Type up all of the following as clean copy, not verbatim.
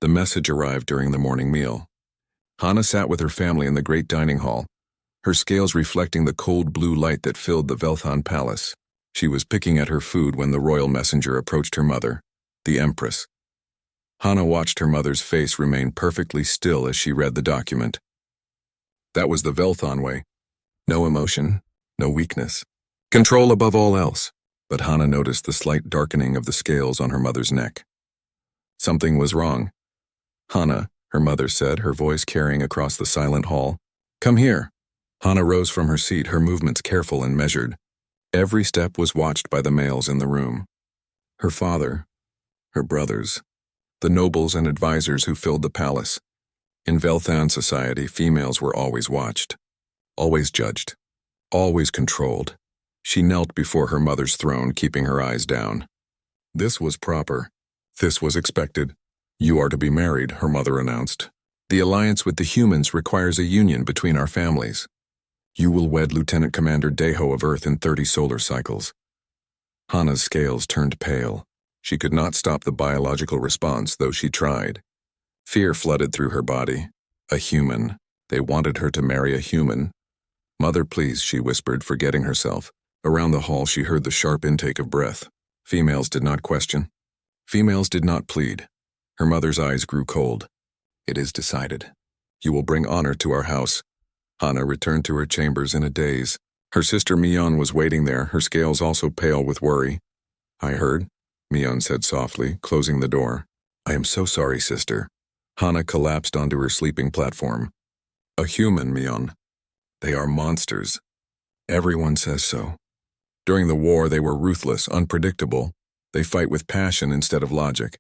The message arrived during the morning meal. Hana sat with her family in the great dining hall, her scales reflecting the cold blue light that filled the Velthan palace. She was picking at her food when the royal messenger approached her mother, the Empress. Hana watched her mother's face remain perfectly still as she read the document. That was the Velthan way. No emotion, no weakness. Control above all else. But Hana noticed the slight darkening of the scales on her mother's neck. Something was wrong. Hana, her mother said, her voice carrying across the silent hall. Come here. Hana rose from her seat, her movements careful and measured. Every step was watched by the males in the room. Her father, her brothers, the nobles and advisors who filled the palace. In Velthan society, females were always watched, always judged, always controlled. She knelt before her mother's throne, keeping her eyes down. This was proper. This was expected. You are to be married, her mother announced. The alliance with the humans requires a union between our families. You will wed Lieutenant Commander Deho of Earth in 30 solar cycles. Hana's scales turned pale. She could not stop the biological response, though she tried. Fear flooded through her body. A human. They wanted her to marry a human. Mother, please, she whispered, forgetting herself. Around the hall she heard the sharp intake of breath. Females did not question. Females did not plead. Her mother's eyes grew cold. It is decided. You will bring honor to our house. Hana returned to her chambers in a daze. Her sister Mion was waiting there, her scales also pale with worry. I heard, Mion said softly, closing the door. I am so sorry, sister. Hana collapsed onto her sleeping platform. A human, Mion. They are monsters. Everyone says so. During the war, they were ruthless, unpredictable. They fight with passion instead of logic.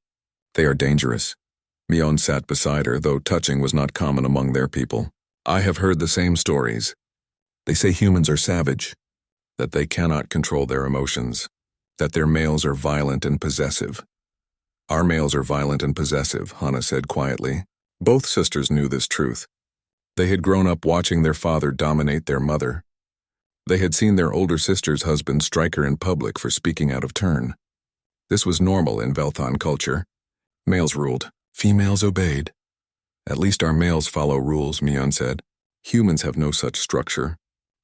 They are dangerous. Mion sat beside her, though touching was not common among their people. I have heard the same stories. They say humans are savage, that they cannot control their emotions, that their males are violent and possessive. Our males are violent and possessive, Hana said quietly. Both sisters knew this truth. They had grown up watching their father dominate their mother. They had seen their older sister's husband strike her in public for speaking out of turn. This was normal in Velthan culture. Males ruled, females obeyed. At least our males follow rules, Mion said. Humans have no such structure.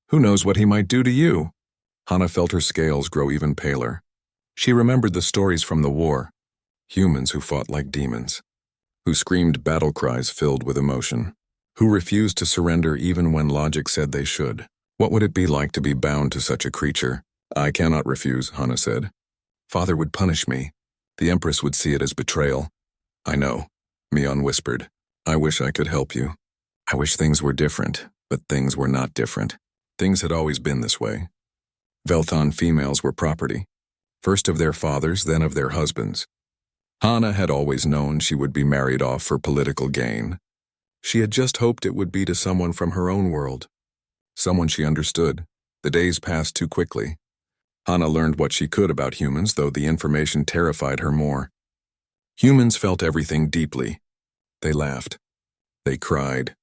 Who knows what he might do to you? Hana felt her scales grow even paler. She remembered the stories from the war. Humans who fought like demons, who screamed battle cries filled with emotion, who refused to surrender even when logic said they should. What would it be like to be bound to such a creature? I cannot refuse, Hana said. Father would punish me. The Empress would see it as betrayal. I know, Mion whispered. I wish I could help you. I wish things were different, but things were not different. Things had always been this way. Velthan females were property, first of their fathers, then of their husbands. Hana had always known she would be married off for political gain. She had just hoped it would be to someone from her own world. Someone she understood. The days passed too quickly. Hana learned what she could about humans, though the information terrified her more. Humans felt everything deeply. They laughed. They cried.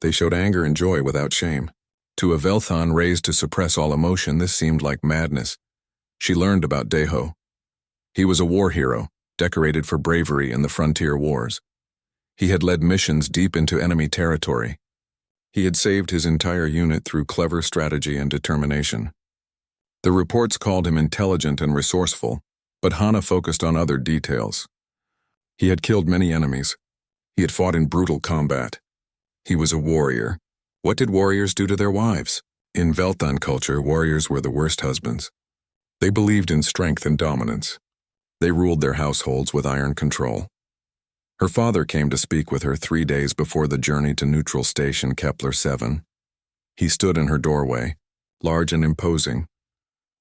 They showed anger and joy without shame. To a Velthan raised to suppress all emotion, this seemed like madness. She learned about Deho. He was a war hero, decorated for bravery in the frontier wars. He had led missions deep into enemy territory. He had saved his entire unit through clever strategy and determination. The reports called him intelligent and resourceful, but Hana focused on other details. He had killed many enemies. He had fought in brutal combat. He was a warrior. What did warriors do to their wives? In Velthan culture, warriors were the worst husbands. They believed in strength and dominance. They ruled their households with iron control. Her father came to speak with her 3 days before the journey to neutral station Kepler 7. He stood in her doorway, large and imposing.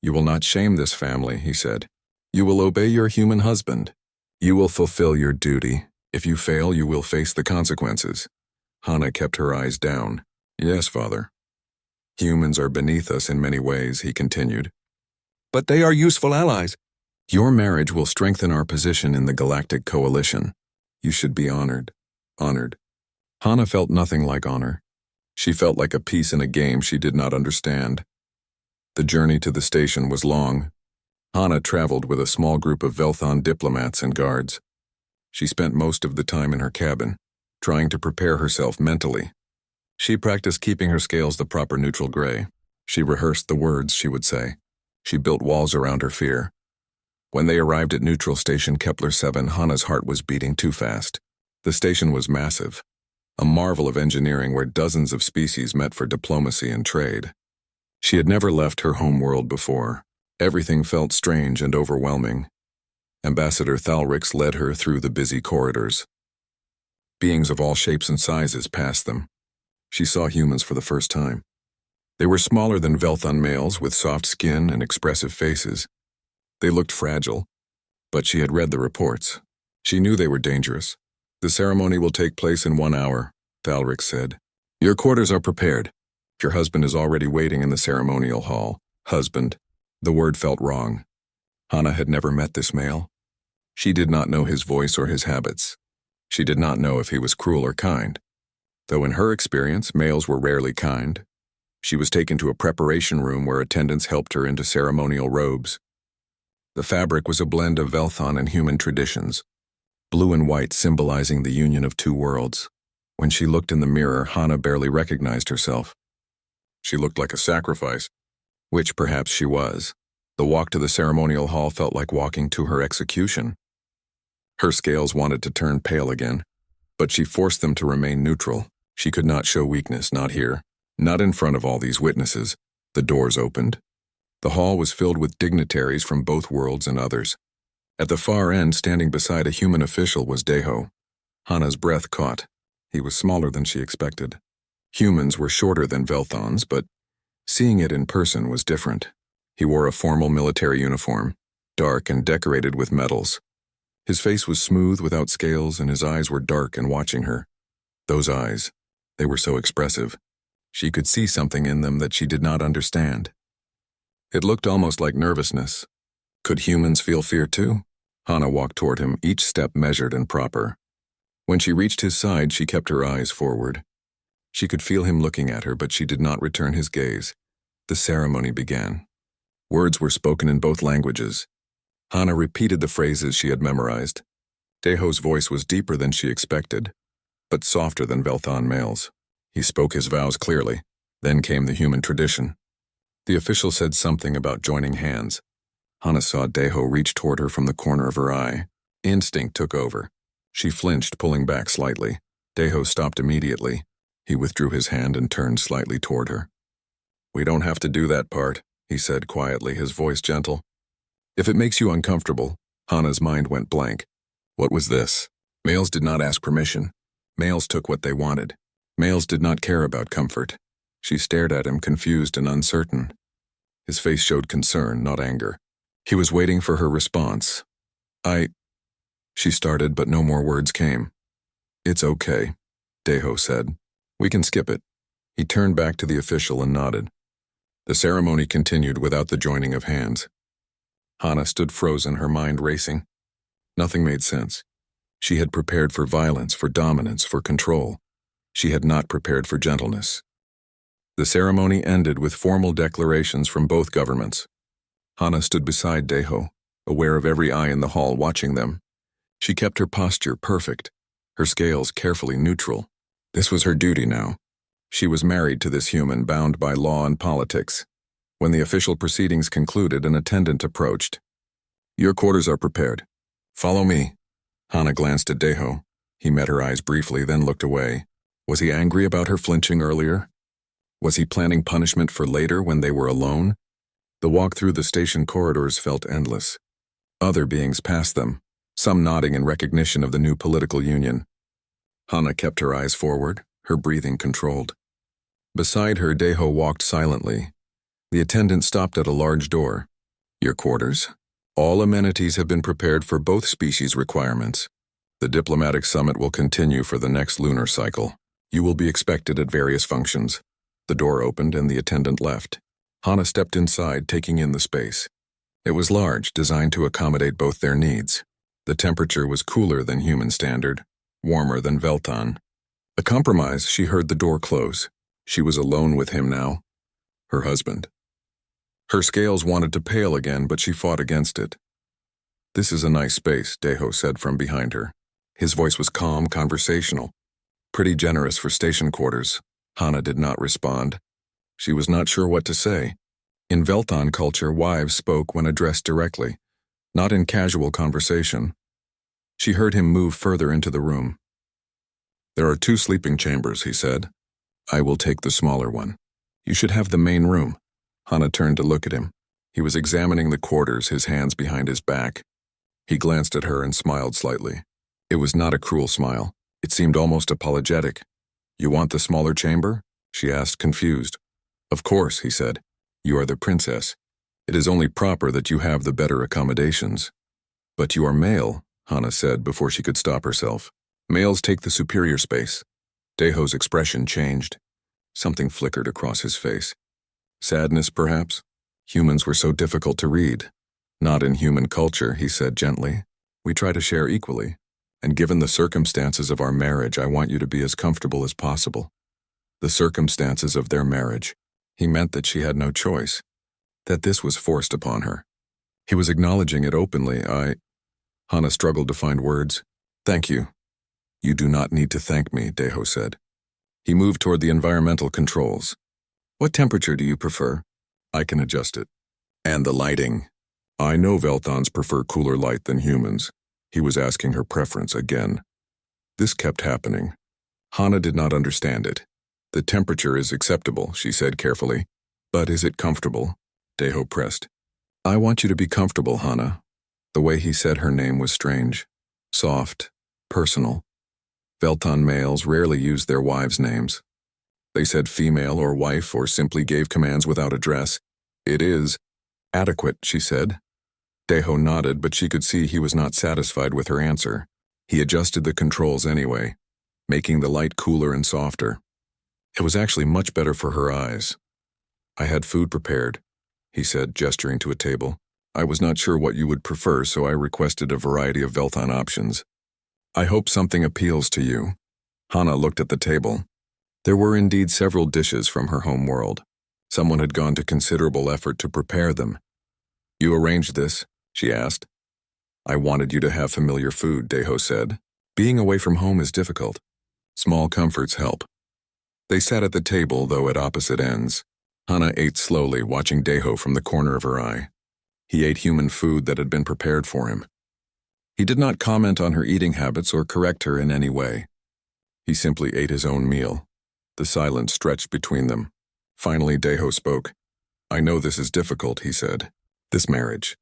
You will not shame this family, he said. You will obey your human husband. You will fulfill your duty. If you fail, you will face the consequences. Hana kept her eyes down. Yes, father. Humans are beneath us in many ways, he continued. But they are useful allies. Your marriage will strengthen our position in the Galactic Coalition. You should be honored. Honored. Hana felt nothing like honor. She felt like a piece in a game she did not understand. The journey to the station was long. Hana traveled with a small group of Velthan diplomats and guards. She spent most of the time in her cabin, trying to prepare herself mentally. She practiced keeping her scales the proper neutral gray. She rehearsed the words she would say. She built walls around her fear. When they arrived at neutral station Kepler 7, Hana's heart was beating too fast. The station was massive, a marvel of engineering where dozens of species met for diplomacy and trade. She had never left her home world before. Everything felt strange and overwhelming. Ambassador Thalrix led her through the busy corridors. Beings of all shapes and sizes passed them. She saw humans for the first time. They were smaller than Velthon males with soft skin and expressive faces. They looked fragile, but she had read the reports. She knew they were dangerous. The ceremony will take place in 1 hour, Thalrix said. Your quarters are prepared. Your husband is already waiting in the ceremonial hall. Husband. The word felt wrong. Hana had never met this male. She did not know his voice or his habits. She did not know if he was cruel or kind. Though in her experience, males were rarely kind. She was taken to a preparation room where attendants helped her into ceremonial robes. The fabric was a blend of Velthon and human traditions, blue and white symbolizing the union of two worlds. When she looked in the mirror, Hana barely recognized herself. She looked like a sacrifice, which perhaps she was. The walk to the ceremonial hall felt like walking to her execution. Her scales wanted to turn pale again, but she forced them to remain neutral. She could not show weakness, not here, not in front of all these witnesses. The doors opened. The hall was filled with dignitaries from both worlds and others. At the far end, standing beside a human official, was Deho. Hana's breath caught. He was smaller than she expected. Humans were shorter than Velthons, but seeing it in person was different. He wore a formal military uniform, dark and decorated with medals. His face was smooth without scales, and his eyes were dark and watching her. Those eyes, they were so expressive. She could see something in them that she did not understand. It looked almost like nervousness. Could humans feel fear too? Hana walked toward him, each step measured and proper. When she reached his side, she kept her eyes forward. She could feel him looking at her, but she did not return his gaze. The ceremony began. Words were spoken in both languages. Hana repeated the phrases she had memorized. Deho's voice was deeper than she expected, but softer than Velthon males. He spoke his vows clearly. Then came the human tradition. The official said something about joining hands. Hana saw Deho reach toward her from the corner of her eye. Instinct took over. She flinched, pulling back slightly. Deho stopped immediately. He withdrew his hand and turned slightly toward her. We don't have to do that part, he said quietly, his voice gentle. If it makes you uncomfortable, Hana's mind went blank. What was this? Males did not ask permission. Males took what they wanted. Males did not care about comfort. She stared at him, confused and uncertain. His face showed concern, not anger. He was waiting for her response. She started, but no more words came. It's okay, Deho said. We can skip it. He turned back to the official and nodded. The ceremony continued without the joining of hands. Hana stood frozen, her mind racing. Nothing made sense. She had prepared for violence, for dominance, for control. She had not prepared for gentleness. The ceremony ended with formal declarations from both governments. Hana stood beside Deho, aware of every eye in the hall watching them. She kept her posture perfect, her scales carefully neutral. This was her duty now. She was married to this human, bound by law and politics. When the official proceedings concluded, an attendant approached. Your quarters are prepared. Follow me. Hana glanced at Deho. He met her eyes briefly, then looked away. Was he angry about her flinching earlier? Was he planning punishment for later when they were alone? The walk through the station corridors felt endless. Other beings passed them, some nodding in recognition of the new political union. Hana kept her eyes forward, her breathing controlled. Beside her, Deho walked silently. The attendant stopped at a large door. Your quarters? All amenities have been prepared for both species' requirements. The diplomatic summit will continue for the next lunar cycle. You will be expected at various functions. The door opened and the attendant left. Hana stepped inside, taking in the space. It was large, designed to accommodate both their needs. The temperature was cooler than human standard, warmer than Velthon. A compromise, she heard the door close. She was alone with him now. Her husband. Her scales wanted to pale again, but she fought against it. This is a nice space, Deho said from behind her. His voice was calm, conversational. Pretty generous for station quarters. Hana did not respond. She was not sure what to say. In Velthon culture, wives spoke when addressed directly, not in casual conversation. She heard him move further into the room. "There are 2 sleeping chambers," he said. "I will take the smaller one. You should have the main room." Hana turned to look at him. He was examining the quarters, his hands behind his back. He glanced at her and smiled slightly. It was not a cruel smile. It seemed almost apologetic. "You want the smaller chamber?" she asked, confused. "Of course," he said. "You are the princess. It is only proper that you have the better accommodations." "But you are male," Hana said before she could stop herself. "Males take the superior space." Deho's expression changed. Something flickered across his face. Sadness, perhaps? Humans were so difficult to read. "Not in human culture," he said gently. "We try to share equally. And given the circumstances of our marriage, I want you to be as comfortable as possible." The circumstances of their marriage. He meant that she had no choice. That this was forced upon her. He was acknowledging it openly. Hana struggled to find words. "Thank you." "You do not need to thank me," Deho said. He moved toward the environmental controls. "What temperature do you prefer?" "I can adjust it." "And the lighting." "I know Velthons prefer cooler light than humans." He was asking her preference again. This kept happening. Hana did not understand it. "The temperature is acceptable," she said carefully. "But is it comfortable?" Deho pressed. "I want you to be comfortable, Hana." The way he said her name was strange. Soft. Personal. Velton males rarely used their wives' names. They said female or wife or simply gave commands without address. "It is adequate," she said. Deho nodded, but she could see he was not satisfied with her answer. He adjusted the controls anyway, making the light cooler and softer. It was actually much better for her eyes. "I had food prepared," he said, gesturing to a table. "I was not sure what you would prefer, so I requested a variety of Velthon options. I hope something appeals to you." Hana looked at the table. There were indeed several dishes from her home world. Someone had gone to considerable effort to prepare them. "You arranged this?" she asked. "I wanted you to have familiar food," Deho said. "Being away from home is difficult. Small comforts help." They sat at the table, though at opposite ends. Hana ate slowly, watching Deho from the corner of her eye. He ate human food that had been prepared for him. He did not comment on her eating habits or correct her in any way. He simply ate his own meal. The silence stretched between them. Finally, Deho spoke. "I know this is difficult," he said. "This marriage.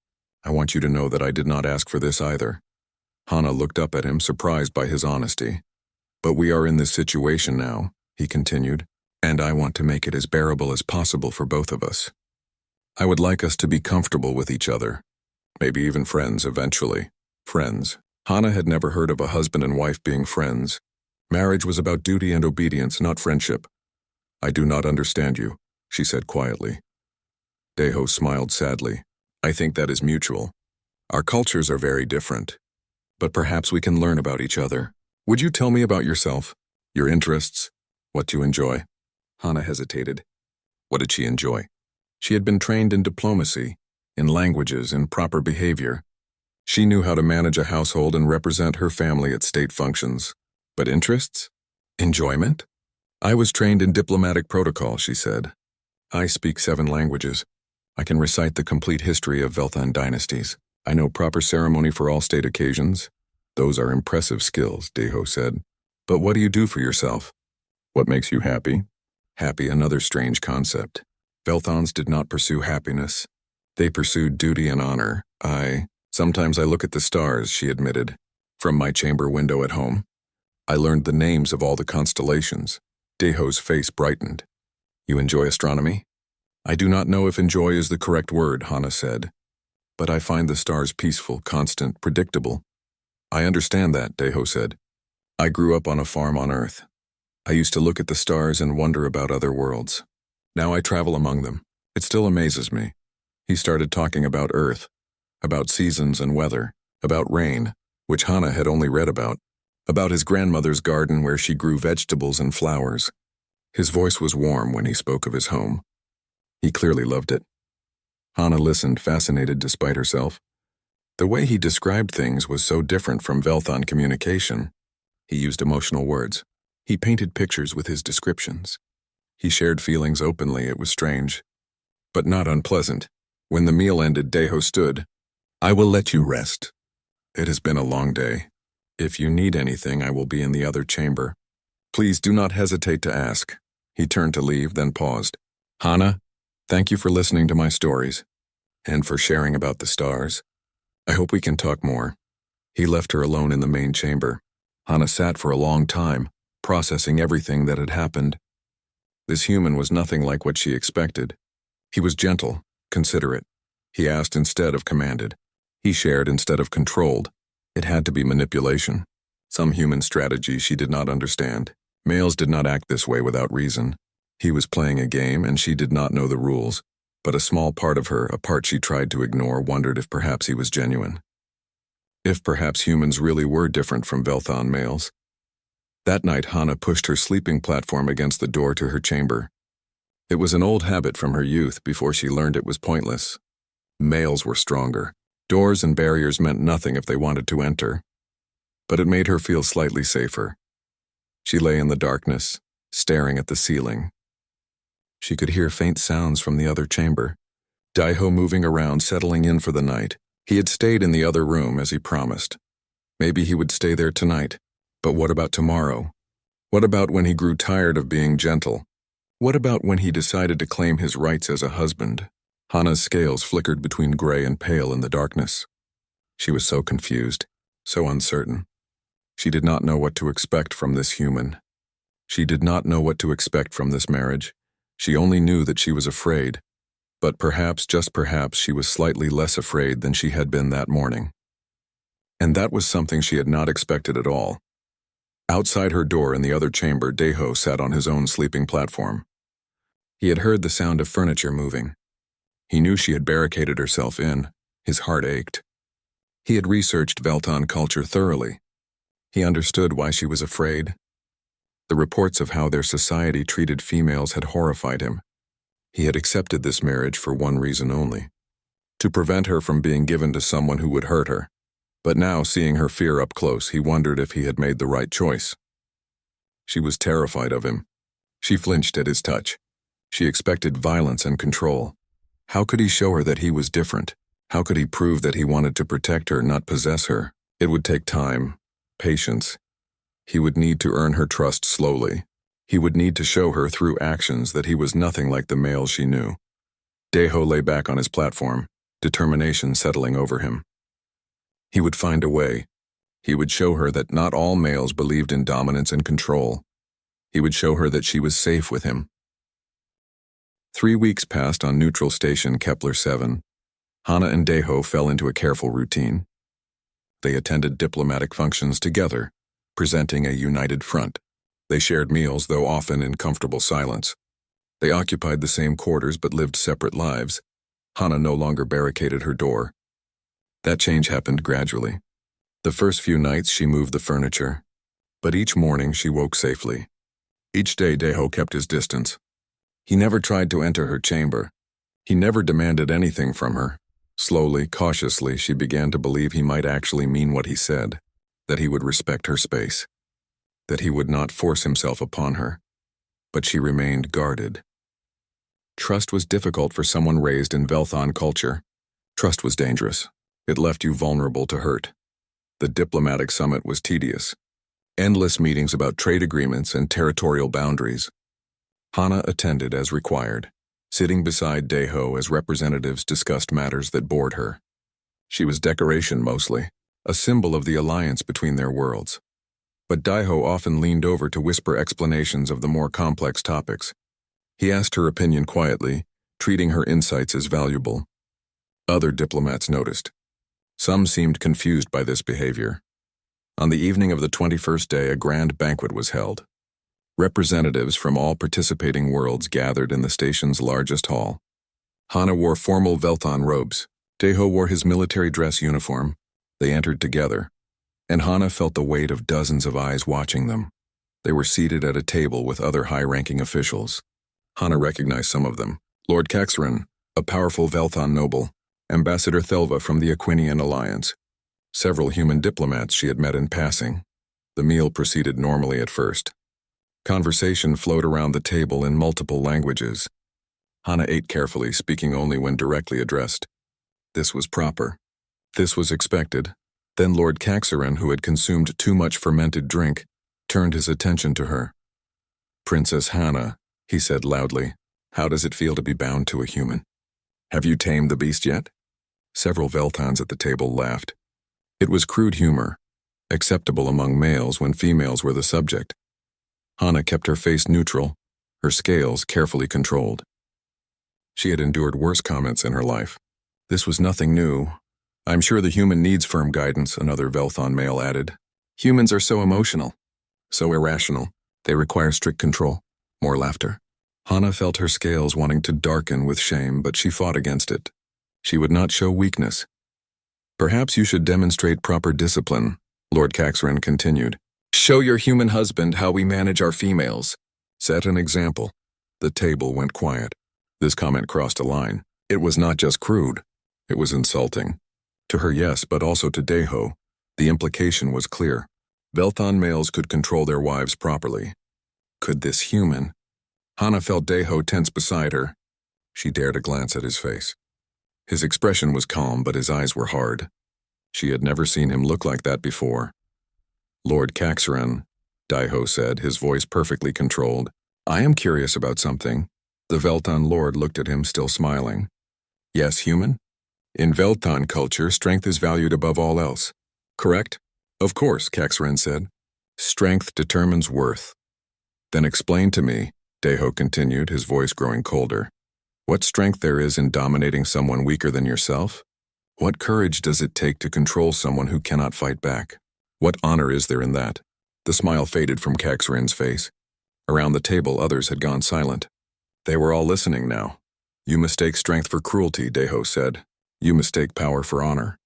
I want you to know that I did not ask for this either." Hana looked up at him, surprised by his honesty. "But we are in this situation now," he continued, "and I want to make it as bearable as possible for both of us. I would like us to be comfortable with each other. Maybe even friends eventually." Friends. Hana had never heard of a husband and wife being friends. Marriage was about duty and obedience, not friendship. "I do not understand you," she said quietly. Deho smiled sadly. "I think that is mutual. Our cultures are very different. But perhaps we can learn about each other. Would you tell me about yourself? Your interests? What you enjoy?" Hana hesitated. What did she enjoy? She had been trained in diplomacy, in languages, in proper behavior. She knew how to manage a household and represent her family at state functions. But interests? Enjoyment? "I was trained in diplomatic protocol," she said. "I speak 7 languages. I can recite the complete history of Velthon dynasties. I know proper ceremony for all state occasions." "Those are impressive skills," Deho said. "But what do you do for yourself? What makes you happy?" Happy, another strange concept. Velthons did not pursue happiness. They pursued duty and honor. Sometimes I look at the stars," she admitted, "from my chamber window at home. I learned the names of all the constellations." Deho's face brightened. "You enjoy astronomy?" "I do not know if enjoy is the correct word," Hana said. "But I find the stars peaceful, constant, predictable." "I understand that," Deho said. "I grew up on a farm on Earth. I used to look at the stars and wonder about other worlds. Now I travel among them. It still amazes me." He started talking about Earth, about seasons and weather, about rain, which Hana had only read about his grandmother's garden where she grew vegetables and flowers. His voice was warm when he spoke of his home. He clearly loved it. Hana listened, fascinated despite herself. The way he described things was so different from Velthon communication. He used emotional words. He painted pictures with his descriptions. He shared feelings openly. It was strange, but not unpleasant. When the meal ended, Deho stood. "I will let you rest. It has been a long day. If you need anything, I will be in the other chamber. Please do not hesitate to ask." He turned to leave, then paused. "Hana, thank you for listening to my stories, and for sharing about the stars. I hope we can talk more." He left her alone in the main chamber. Hana sat for a long time, processing everything that had happened. This human was nothing like what she expected. He was gentle, considerate. He asked instead of commanded. He shared instead of controlled. It had to be manipulation. Some human strategy she did not understand. Males did not act this way without reason. He was playing a game and she did not know the rules, but a small part of her, a part she tried to ignore, wondered if perhaps he was genuine. If perhaps humans really were different from Velthon males. That night, Hana pushed her sleeping platform against the door to her chamber. It was an old habit from her youth before she learned it was pointless. Males were stronger. Doors and barriers meant nothing if they wanted to enter. But it made her feel slightly safer. She lay in the darkness, staring at the ceiling. She could hear faint sounds from the other chamber. Daiho moving around, settling in for the night. He had stayed in the other room as he promised. Maybe he would stay there tonight. But what about tomorrow? What about when he grew tired of being gentle? What about when he decided to claim his rights as a husband? Hana's scales flickered between gray and pale in the darkness. She was so confused, so uncertain. She did not know what to expect from this human. She did not know what to expect from this marriage. She only knew that she was afraid. But perhaps, just perhaps, she was slightly less afraid than she had been that morning. And that was something she had not expected at all. Outside her door in the other chamber, Deho sat on his own sleeping platform. He had heard the sound of furniture moving. He knew she had barricaded herself in. His heart ached. He had researched Velthon culture thoroughly. He understood why she was afraid. The reports of how their society treated females had horrified him. He had accepted this marriage for one reason only: to prevent her from being given to someone who would hurt her. But now, seeing her fear up close, he wondered if he had made the right choice. She was terrified of him. She flinched at his touch. She expected violence and control. How could he show her that he was different? How could he prove that he wanted to protect her, not possess her? It would take time, patience. He would need to earn her trust slowly. He would need to show her through actions that he was nothing like the male she knew. Deho lay back on his platform, determination settling over him. He would find a way. He would show her that not all males believed in dominance and control. He would show her that she was safe with him. 3 weeks passed on neutral station Kepler 7. Hana and Deho fell into a careful routine. They attended diplomatic functions together, presenting a united front. They shared meals, though often in comfortable silence. They occupied the same quarters but lived separate lives. Hana no longer barricaded her door. That change happened gradually. The first few nights she moved the furniture, but each morning she woke safely. Each day Deho kept his distance. He never tried to enter her chamber. He never demanded anything from her. Slowly, cautiously, she began to believe he might actually mean what he said, that he would respect her space, that he would not force himself upon her. But she remained guarded. Trust was difficult for someone raised in Velthon culture. Trust was dangerous. It left you vulnerable to hurt. The diplomatic summit was tedious. Endless meetings about trade agreements and territorial boundaries. Hana attended as required, sitting beside Deho as representatives discussed matters that bored her. She was decoration mostly, a symbol of the alliance between their worlds. But Deho often leaned over to whisper explanations of the more complex topics. He asked her opinion quietly, treating her insights as valuable. Other diplomats noticed. Some seemed confused by this behavior. On the evening of the 21st day, a grand banquet was held. Representatives from all participating worlds gathered in the station's largest hall. Hana wore formal Velthon robes. Deho wore his military dress uniform. They entered together, and Hana felt the weight of dozens of eyes watching them. They were seated at a table with other high-ranking officials. Hana recognized some of them. Lord Kaxran, a powerful Velthon noble, Ambassador Thelva from the Aquinian Alliance. Several human diplomats she had met in passing. The meal proceeded normally at first. Conversation flowed around the table in multiple languages. Hana ate carefully, speaking only when directly addressed. This was proper. This was expected. Then Lord Caxaran, who had consumed too much fermented drink, turned his attention to her. "Princess Hana," he said loudly, "how does it feel to be bound to a human? Have you tamed the beast yet?" Several Veltans at the table laughed. It was crude humor, acceptable among males when females were the subject. Hana kept her face neutral, her scales carefully controlled. She had endured worse comments in her life. This was nothing new. "I'm sure the human needs firm guidance," another Velthan male added. "Humans are so emotional, so irrational. They require strict control." More laughter. Hana felt her scales wanting to darken with shame, but she fought against it. She would not show weakness. "Perhaps you should demonstrate proper discipline," Lord Caxaran continued. "Show your human husband how we manage our females. Set an example." The table went quiet. This comment crossed a line. It was not just crude. It was insulting. To her, yes, but also to Deho. The implication was clear. Velthan males could control their wives properly. Could this human? Hana felt Deho tense beside her. She dared a glance at his face. His expression was calm, but his eyes were hard. She had never seen him look like that before. "Lord Caxaran," Deho said, his voice perfectly controlled. "I am curious about something." The Veltan lord looked at him, still smiling. "Yes, human? In Veltan culture, strength is valued above all else. Correct?" "Of course," Caxaran said. "Strength determines worth." "Then explain to me," Deho continued, his voice growing colder, "what strength there is in dominating someone weaker than yourself? What courage does it take to control someone who cannot fight back? What honor is there in that?" The smile faded from Caxaran's face. Around the table, others had gone silent. They were all listening now. "You mistake strength for cruelty," Deho said. "You mistake power for honor.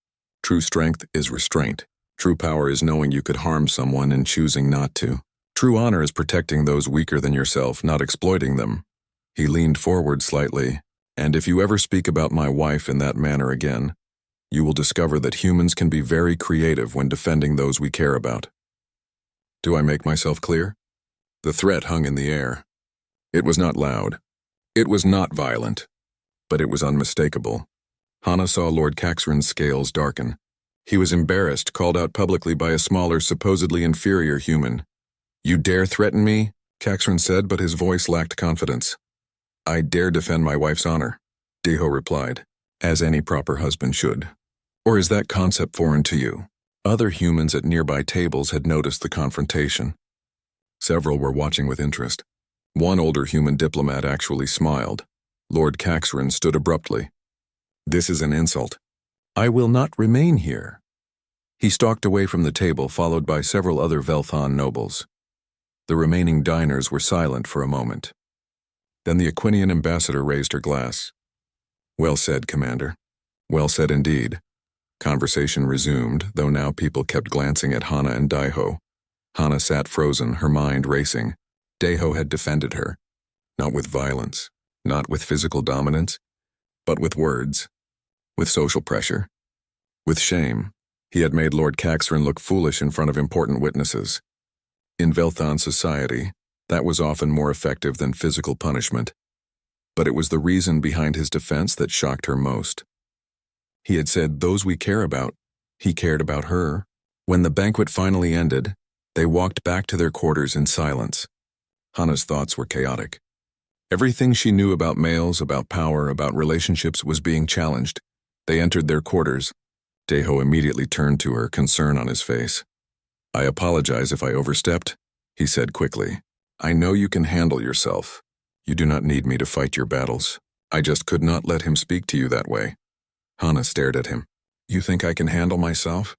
True strength is restraint. True power is knowing you could harm someone and choosing not to. True honor is protecting those weaker than yourself, not exploiting them." He leaned forward slightly. "And if you ever speak about my wife in that manner again, you will discover that humans can be very creative when defending those we care about." Do I make myself clear? The threat hung in the air. It was not loud. It was not violent. But it was unmistakable. Hana saw Lord Caxaran's scales darken. He was embarrassed, called out publicly by a smaller, supposedly inferior human. "You dare threaten me?" Caxaran said, but his voice lacked confidence. "I dare defend my wife's honor," Deho replied, "as any proper husband should. Or is that concept foreign to you?" Other humans at nearby tables had noticed the confrontation. Several were watching with interest. One older human diplomat actually smiled. Lord Caxaran stood abruptly. "This is an insult. I will not remain here." He stalked away from the table, followed by several other Velthan nobles. The remaining diners were silent for a moment. Then the Aquinian ambassador raised her glass. "Well said, Commander. Well said indeed." Conversation resumed, though now people kept glancing at Hana and Deho. Hana sat frozen, her mind racing. Deho had defended her. Not with violence, not with physical dominance, but with words, with social pressure, with shame. He had made Lord Caxaran look foolish in front of important witnesses. In Velthan society, that was often more effective than physical punishment. But it was the reason behind his defense that shocked her most. He had said, "Those we care about." He cared about her. When the banquet finally ended, they walked back to their quarters in silence. Hana's thoughts were chaotic. Everything she knew about males, about power, about relationships was being challenged. They entered their quarters. Deho immediately turned to her, concern on his face. "I apologize if I overstepped," he said quickly. "I know you can handle yourself. You do not need me to fight your battles. I just could not let him speak to you that way." Hana stared at him. "You think I can handle myself?"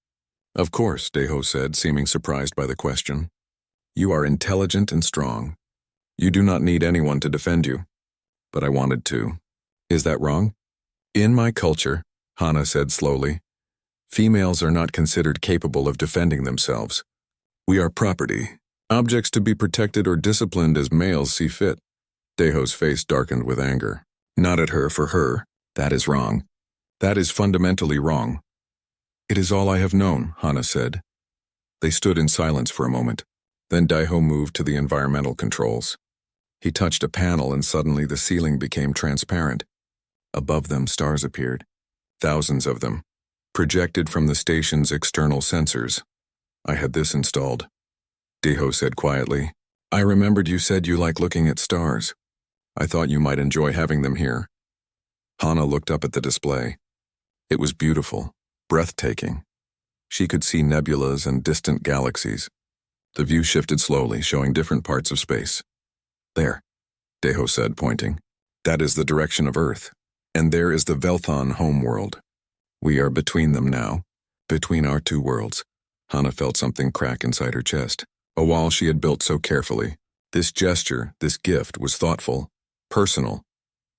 "Of course," Deho said, seeming surprised by the question. "You are intelligent and strong. You do not need anyone to defend you. But I wanted to. Is that wrong?" "In my culture," Hana said slowly, "females are not considered capable of defending themselves. We are property, objects to be protected or disciplined as males see fit." Deho's face darkened with anger. "Not at her for her. That is wrong. That is fundamentally wrong. It is all I have known, Hana said. They stood in silence for a moment. Then Daiho moved to the environmental controls. He touched a panel and suddenly the ceiling became transparent. Above them, stars appeared. Thousands of them, projected from the station's external sensors. I had this installed. Daiho said quietly. I remembered you said you like looking at stars. I thought you might enjoy having them here. Hana looked up at the display. It was beautiful, breathtaking. She could see nebulas and distant galaxies. The view shifted slowly, showing different parts of space. There, Daiho said, pointing. That is the direction of Earth, and there is the Velthon homeworld. We are between them now, between our two worlds. Hana felt something crack inside her chest, a wall she had built so carefully. This gesture, this gift, was thoughtful, personal.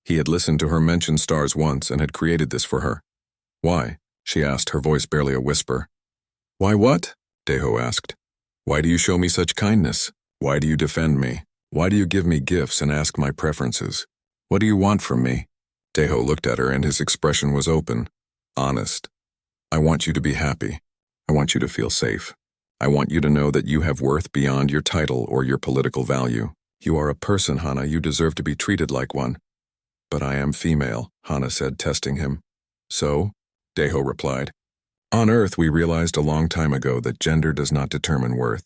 He had listened to her mention stars once and had created this for her. Why? She asked, her voice barely a whisper. Why what? Daiho asked. Why do you show me such kindness? Why do you defend me? Why do you give me gifts and ask my preferences? What do you want from me? Daiho looked at her and his expression was open, honest. I want you to be happy. I want you to feel safe. I want you to know that you have worth beyond your title or your political value. You are a person, Hana. You deserve to be treated like one. But I am female, Hana said, testing him. So? Daiho replied. On Earth, we realized a long time ago that gender does not determine worth.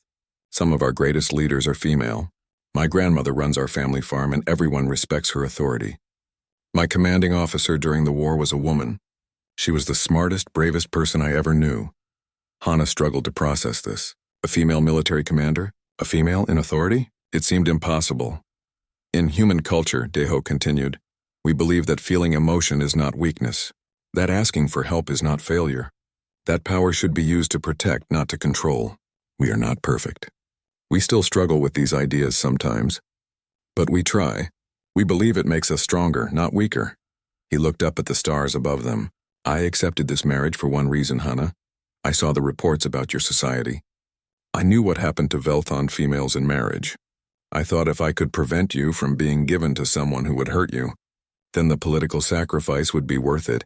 Some of our greatest leaders are female. My grandmother runs our family farm and everyone respects her authority. My commanding officer during the war was a woman. She was the smartest, bravest person I ever knew. Hana struggled to process this. A female military commander? A female in authority? It seemed impossible. In human culture, Daiho continued, we believe that feeling emotion is not weakness, that asking for help is not failure. That power should be used to protect, not to control. We are not perfect. We still struggle with these ideas sometimes. But we try. We believe it makes us stronger, not weaker. He looked up at the stars above them. I accepted this marriage for one reason, Hana. I saw the reports about your society. I knew what happened to Velthon females in marriage. I thought if I could prevent you from being given to someone who would hurt you, then the political sacrifice would be worth it.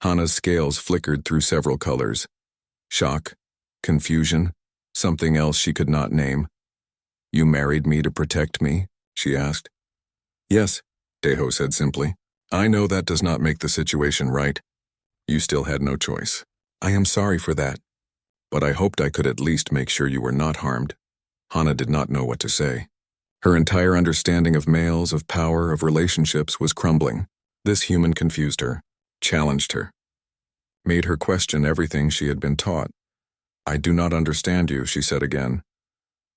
Hana's scales flickered through several colors. Shock, confusion, something else she could not name. You married me to protect me? She asked. Yes, Daiho said simply. I know that does not make the situation right. You still had no choice. I am sorry for that. But I hoped I could at least make sure you were not harmed. Hana did not know what to say. Her entire understanding of males, of power, of relationships was crumbling. This human confused her, challenged her, made her question everything she had been taught. I do not understand you, she said again.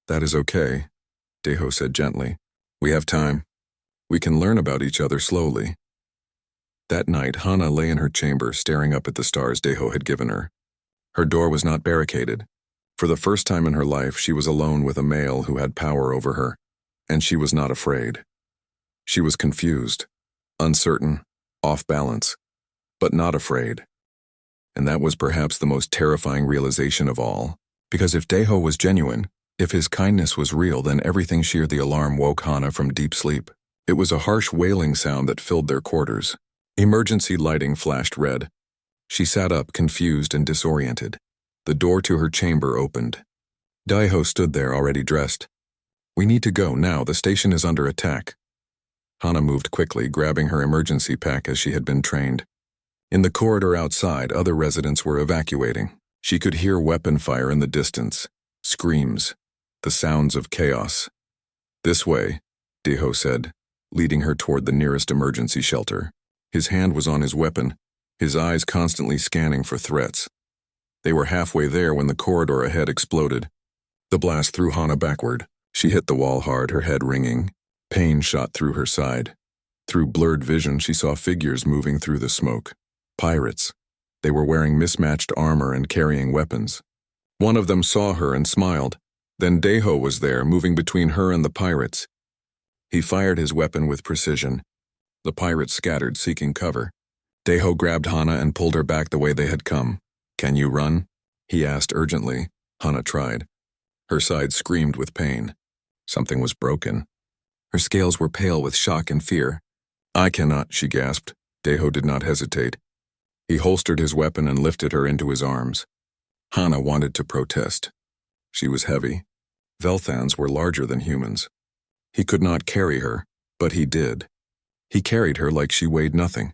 That is okay, Daiho said gently. We have time. We can learn about each other slowly. That night, Hana lay in her chamber staring up at the stars Daiho had given her. Her door was not barricaded. For the first time in her life, she was alone with a male who had power over her, and she was not afraid. She was confused, uncertain, off balance, but not afraid. And that was perhaps the most terrifying realization of all, because if Daiho was genuine, if his kindness was real, then everything sheared the alarm woke Hana from deep sleep. It was a harsh wailing sound that filled their quarters. Emergency lighting flashed red. She sat up, confused and disoriented. The door to her chamber opened. Daiho stood there, already dressed. We need to go now, the station is under attack. Hana moved quickly, grabbing her emergency pack as she had been trained. In the corridor outside, other residents were evacuating. She could hear weapon fire in the distance, screams, the sounds of chaos. This way, Daiho said, leading her toward the nearest emergency shelter. His hand was on his weapon, his eyes constantly scanning for threats. They were halfway there when the corridor ahead exploded. The blast threw Hana backward. She hit the wall hard, her head ringing. Pain shot through her side. Through blurred vision, she saw figures moving through the smoke. Pirates. They were wearing mismatched armor and carrying weapons. One of them saw her and smiled. Then Daiho was there, moving between her and the pirates. He fired his weapon with precision. The pirates scattered, seeking cover. Daiho grabbed Hana and pulled her back the way they had come. Can you run? He asked urgently. Hana tried. Her side screamed with pain. Something was broken. Her scales were pale with shock and fear. I cannot, she gasped. Daiho did not hesitate. He holstered his weapon and lifted her into his arms. Hana wanted to protest. She was heavy. Velthans were larger than humans. He could not carry her, but he did. He carried her like she weighed nothing,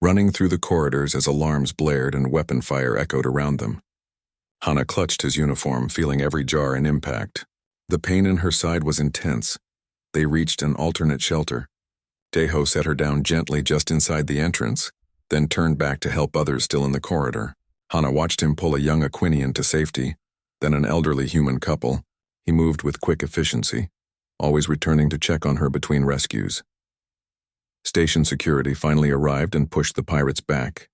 running through the corridors as alarms blared and weapon fire echoed around them. Hana clutched his uniform, feeling every jar and impact. The pain in her side was intense. They reached an alternate shelter. Deho set her down gently just inside the entrance, then turned back to help others still in the corridor. Hana watched him pull a young Aquinian to safety, then an elderly human couple. He moved with quick efficiency, always returning to check on her between rescues. Station security finally arrived and pushed the pirates back.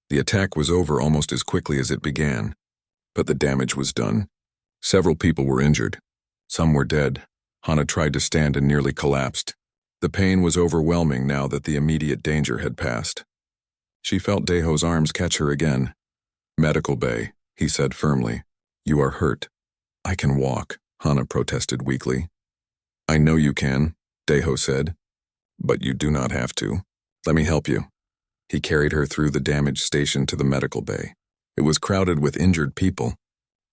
The attack was over almost as quickly as it began, but the damage was done. Several people were injured. Some were dead. Hana tried to stand and nearly collapsed. The pain was overwhelming now that the immediate danger had passed. She felt Deho's arms catch her again. "Medical bay," he said firmly. "You are hurt." "I can walk," Hana protested weakly. "I know you can," Deho said. "But you do not have to. Let me help you." He carried her through the damaged station to the medical bay. It was crowded with injured people.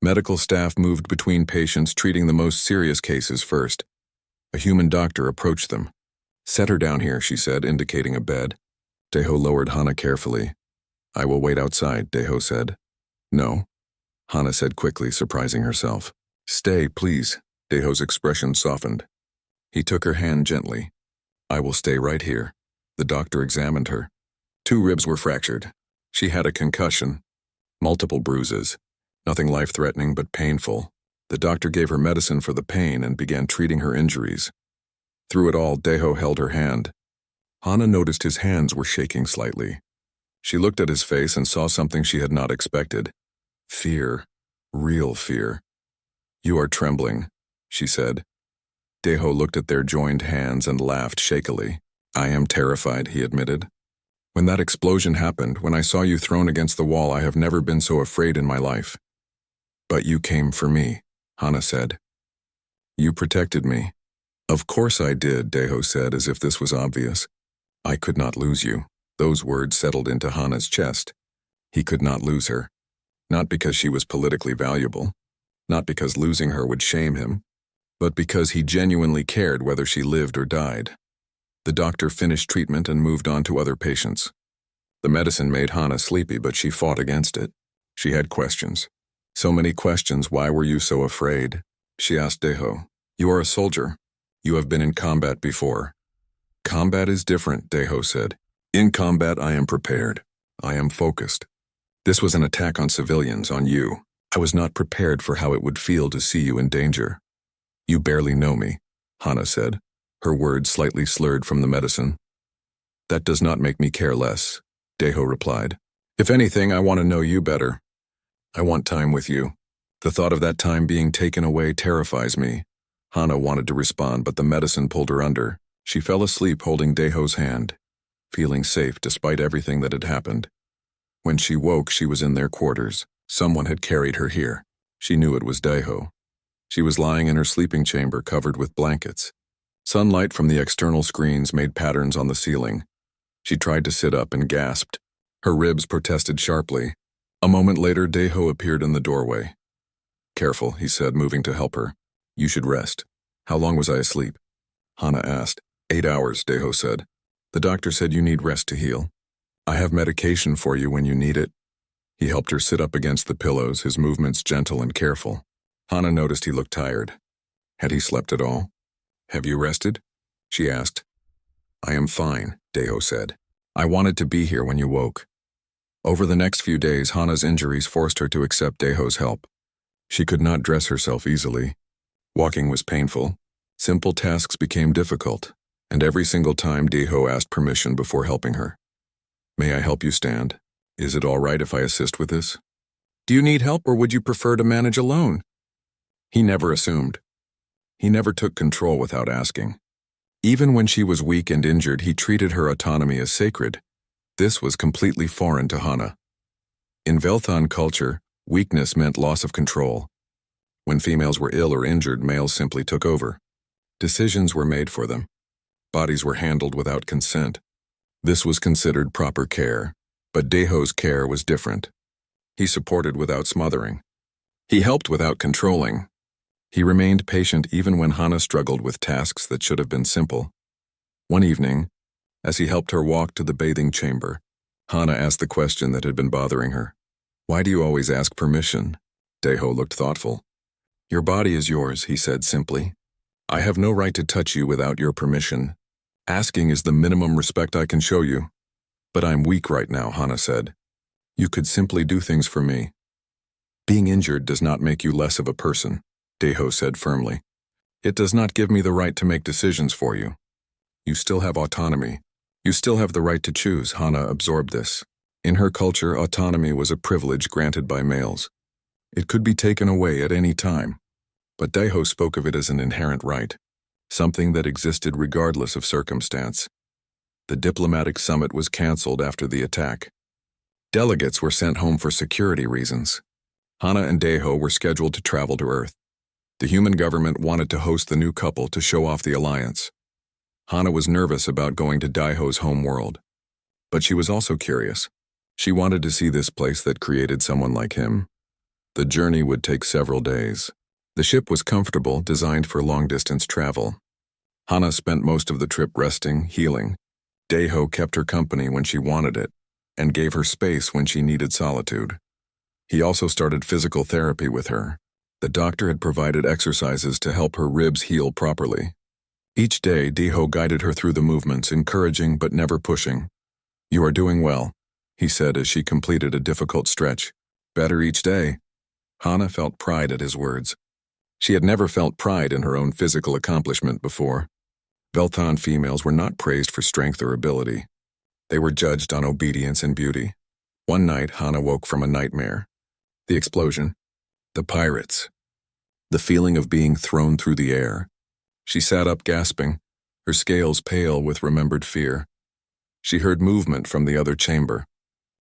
Medical staff moved between patients, treating the most serious cases first. A human doctor approached them. "Set her down here," she said, indicating a bed. Deho lowered Hana carefully. "I will wait outside," Deho said. "No," Hana said quickly, surprising herself. "Stay, please." Deho's expression softened. He took her hand gently. "I will stay right here." The doctor examined her. 2 ribs were fractured. She had a concussion. Multiple bruises. Nothing life-threatening but painful. The doctor gave her medicine for the pain and began treating her injuries. Through it all, Deho held her hand. Hana noticed his hands were shaking slightly. She looked at his face and saw something she had not expected. Fear. Real fear. "You are trembling," she said. Deho looked at their joined hands and laughed shakily. "I am terrified," he admitted. "When that explosion happened, when I saw you thrown against the wall, I have never been so afraid in my life." "But you came for me," Hana said. "You protected me." "Of course I did," Deho said, as if this was obvious. "I could not lose you." Those words settled into Hana's chest. He could not lose her. Not because she was politically valuable, not because losing her would shame him, but because he genuinely cared whether she lived or died. The doctor finished treatment and moved on to other patients. The medicine made Hana sleepy, but she fought against it. She had questions. "So many questions. Why were you so afraid?" she asked Deho. "You are a soldier. You have been in combat before." "Combat is different," Deho said. "In combat, I am prepared. I am focused. This was an attack on civilians, on you. I was not prepared for how it would feel to see you in danger." "You barely know me," Hana said, her words slightly slurred from the medicine. "That does not make me care less," Deho replied. "If anything, I want to know you better. I want time with you. The thought of that time being taken away terrifies me." Hana wanted to respond, but the medicine pulled her under. She fell asleep holding Deho's hand, feeling safe despite everything that had happened. When she woke, she was in their quarters. Someone had carried her here. She knew it was Deho. She was lying in her sleeping chamber covered with blankets. Sunlight from the external screens made patterns on the ceiling. She tried to sit up and gasped. Her ribs protested sharply. A moment later, Deho appeared in the doorway. "Careful," he said, moving to help her. "You should rest." "How long was I asleep?" Hana asked. 8 hours, Deho said. "The doctor said you need rest to heal. I have medication for you when you need it." He helped her sit up against the pillows, his movements gentle and careful. Hana noticed he looked tired. Had he slept at all? "Have you rested?" she asked. "I am fine," Deho said. "I wanted to be here when you woke." Over the next few days, Hana's injuries forced her to accept Deho's help. She could not dress herself easily. Walking was painful. Simple tasks became difficult, and every single time Deho asked permission before helping her. "May I help you stand? Is it all right if I assist with this?" "Do you need help, or would you prefer to manage alone?" He never assumed. He never took control without asking. Even when she was weak and injured, he treated her autonomy as sacred. This was completely foreign to Hana. In Velthan culture, weakness meant loss of control. When females were ill or injured, males simply took over. Decisions were made for them. Bodies were handled without consent. This was considered proper care. But Daeho's care was different. He supported without smothering. He helped without controlling. He remained patient even when Hana struggled with tasks that should have been simple. One evening, as he helped her walk to the bathing chamber, Hana asked the question that had been bothering her. "Why do you always ask permission?" Daeho looked thoughtful. "Your body is yours," he said simply. "I have no right to touch you without your permission. Asking is the minimum respect I can show you." "But I'm weak right now," Hana said. "You could simply do things for me." "Being injured does not make you less of a person," Daeho said firmly. "It does not give me the right to make decisions for you. You still have autonomy. You still have the right to choose." Hana absorbed this. In her culture, autonomy was a privilege granted by males. It could be taken away at any time. But Daeho spoke of it as an inherent right, something that existed regardless of circumstance. The diplomatic summit was cancelled after the attack. Delegates were sent home for security reasons. Hana and Daeho were scheduled to travel to Earth. The human government wanted to host the new couple to show off the alliance. Hana was nervous about going to Daeho's home world. But she was also curious. She wanted to see this place that created someone like him. The journey would take several days. The ship was comfortable, designed for long-distance travel. Hana spent most of the trip resting, healing. Daeho kept her company when she wanted it, and gave her space when she needed solitude. He also started physical therapy with her. The doctor had provided exercises to help her ribs heal properly. Each day, Daeho guided her through the movements, encouraging but never pushing. "You are doing well," he said as she completed a difficult stretch. "Better each day." Hana felt pride at his words. She had never felt pride in her own physical accomplishment before. Velthan females were not praised for strength or ability. They were judged on obedience and beauty. One night, Hana woke from a nightmare. The explosion. The pirates. The feeling of being thrown through the air. She sat up gasping, her scales pale with remembered fear. She heard movement from the other chamber.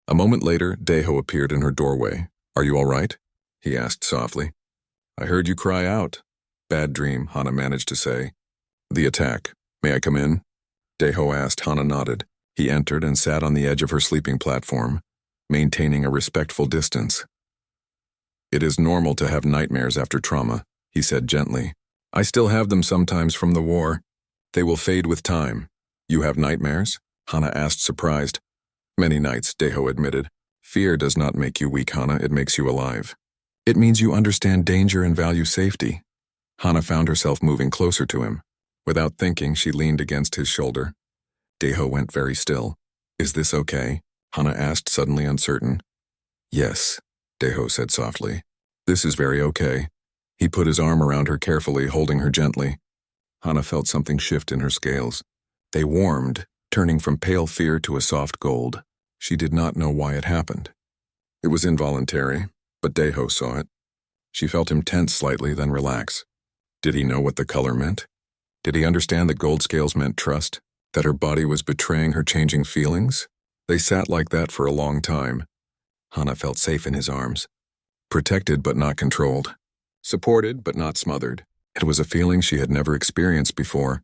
A moment later, Daeho appeared in her doorway. "Are you all right?" he asked softly. "I heard you cry out." "Bad dream," Hana managed to say. "The attack. May I come in?" Daeho asked. Hana nodded. He entered and sat on the edge of her sleeping platform, maintaining a respectful distance. "It is normal to have nightmares after trauma," he said gently. "I still have them sometimes from the war. They will fade with time." "You have nightmares?" Hana asked, surprised. "Many nights," Daeho admitted. "Fear does not make you weak, Hana. It makes you alive. It means you understand danger and value safety." Hana found herself moving closer to him. Without thinking, she leaned against his shoulder. Daeho went very still. "Is this okay?" Hana asked, suddenly uncertain. "Yes," Daeho said softly. "This is very okay." He put his arm around her carefully, holding her gently. Hana felt something shift in her scales. They warmed, turning from pale fear to a soft gold. She did not know why it happened. It was involuntary, but Daeho saw it. She felt him tense slightly, then relax. Did he know what the color meant? Did he understand that gold scales meant trust? That her body was betraying her changing feelings? They sat like that for a long time. Hana felt safe in his arms. Protected but not controlled. Supported but not smothered. It was a feeling she had never experienced before.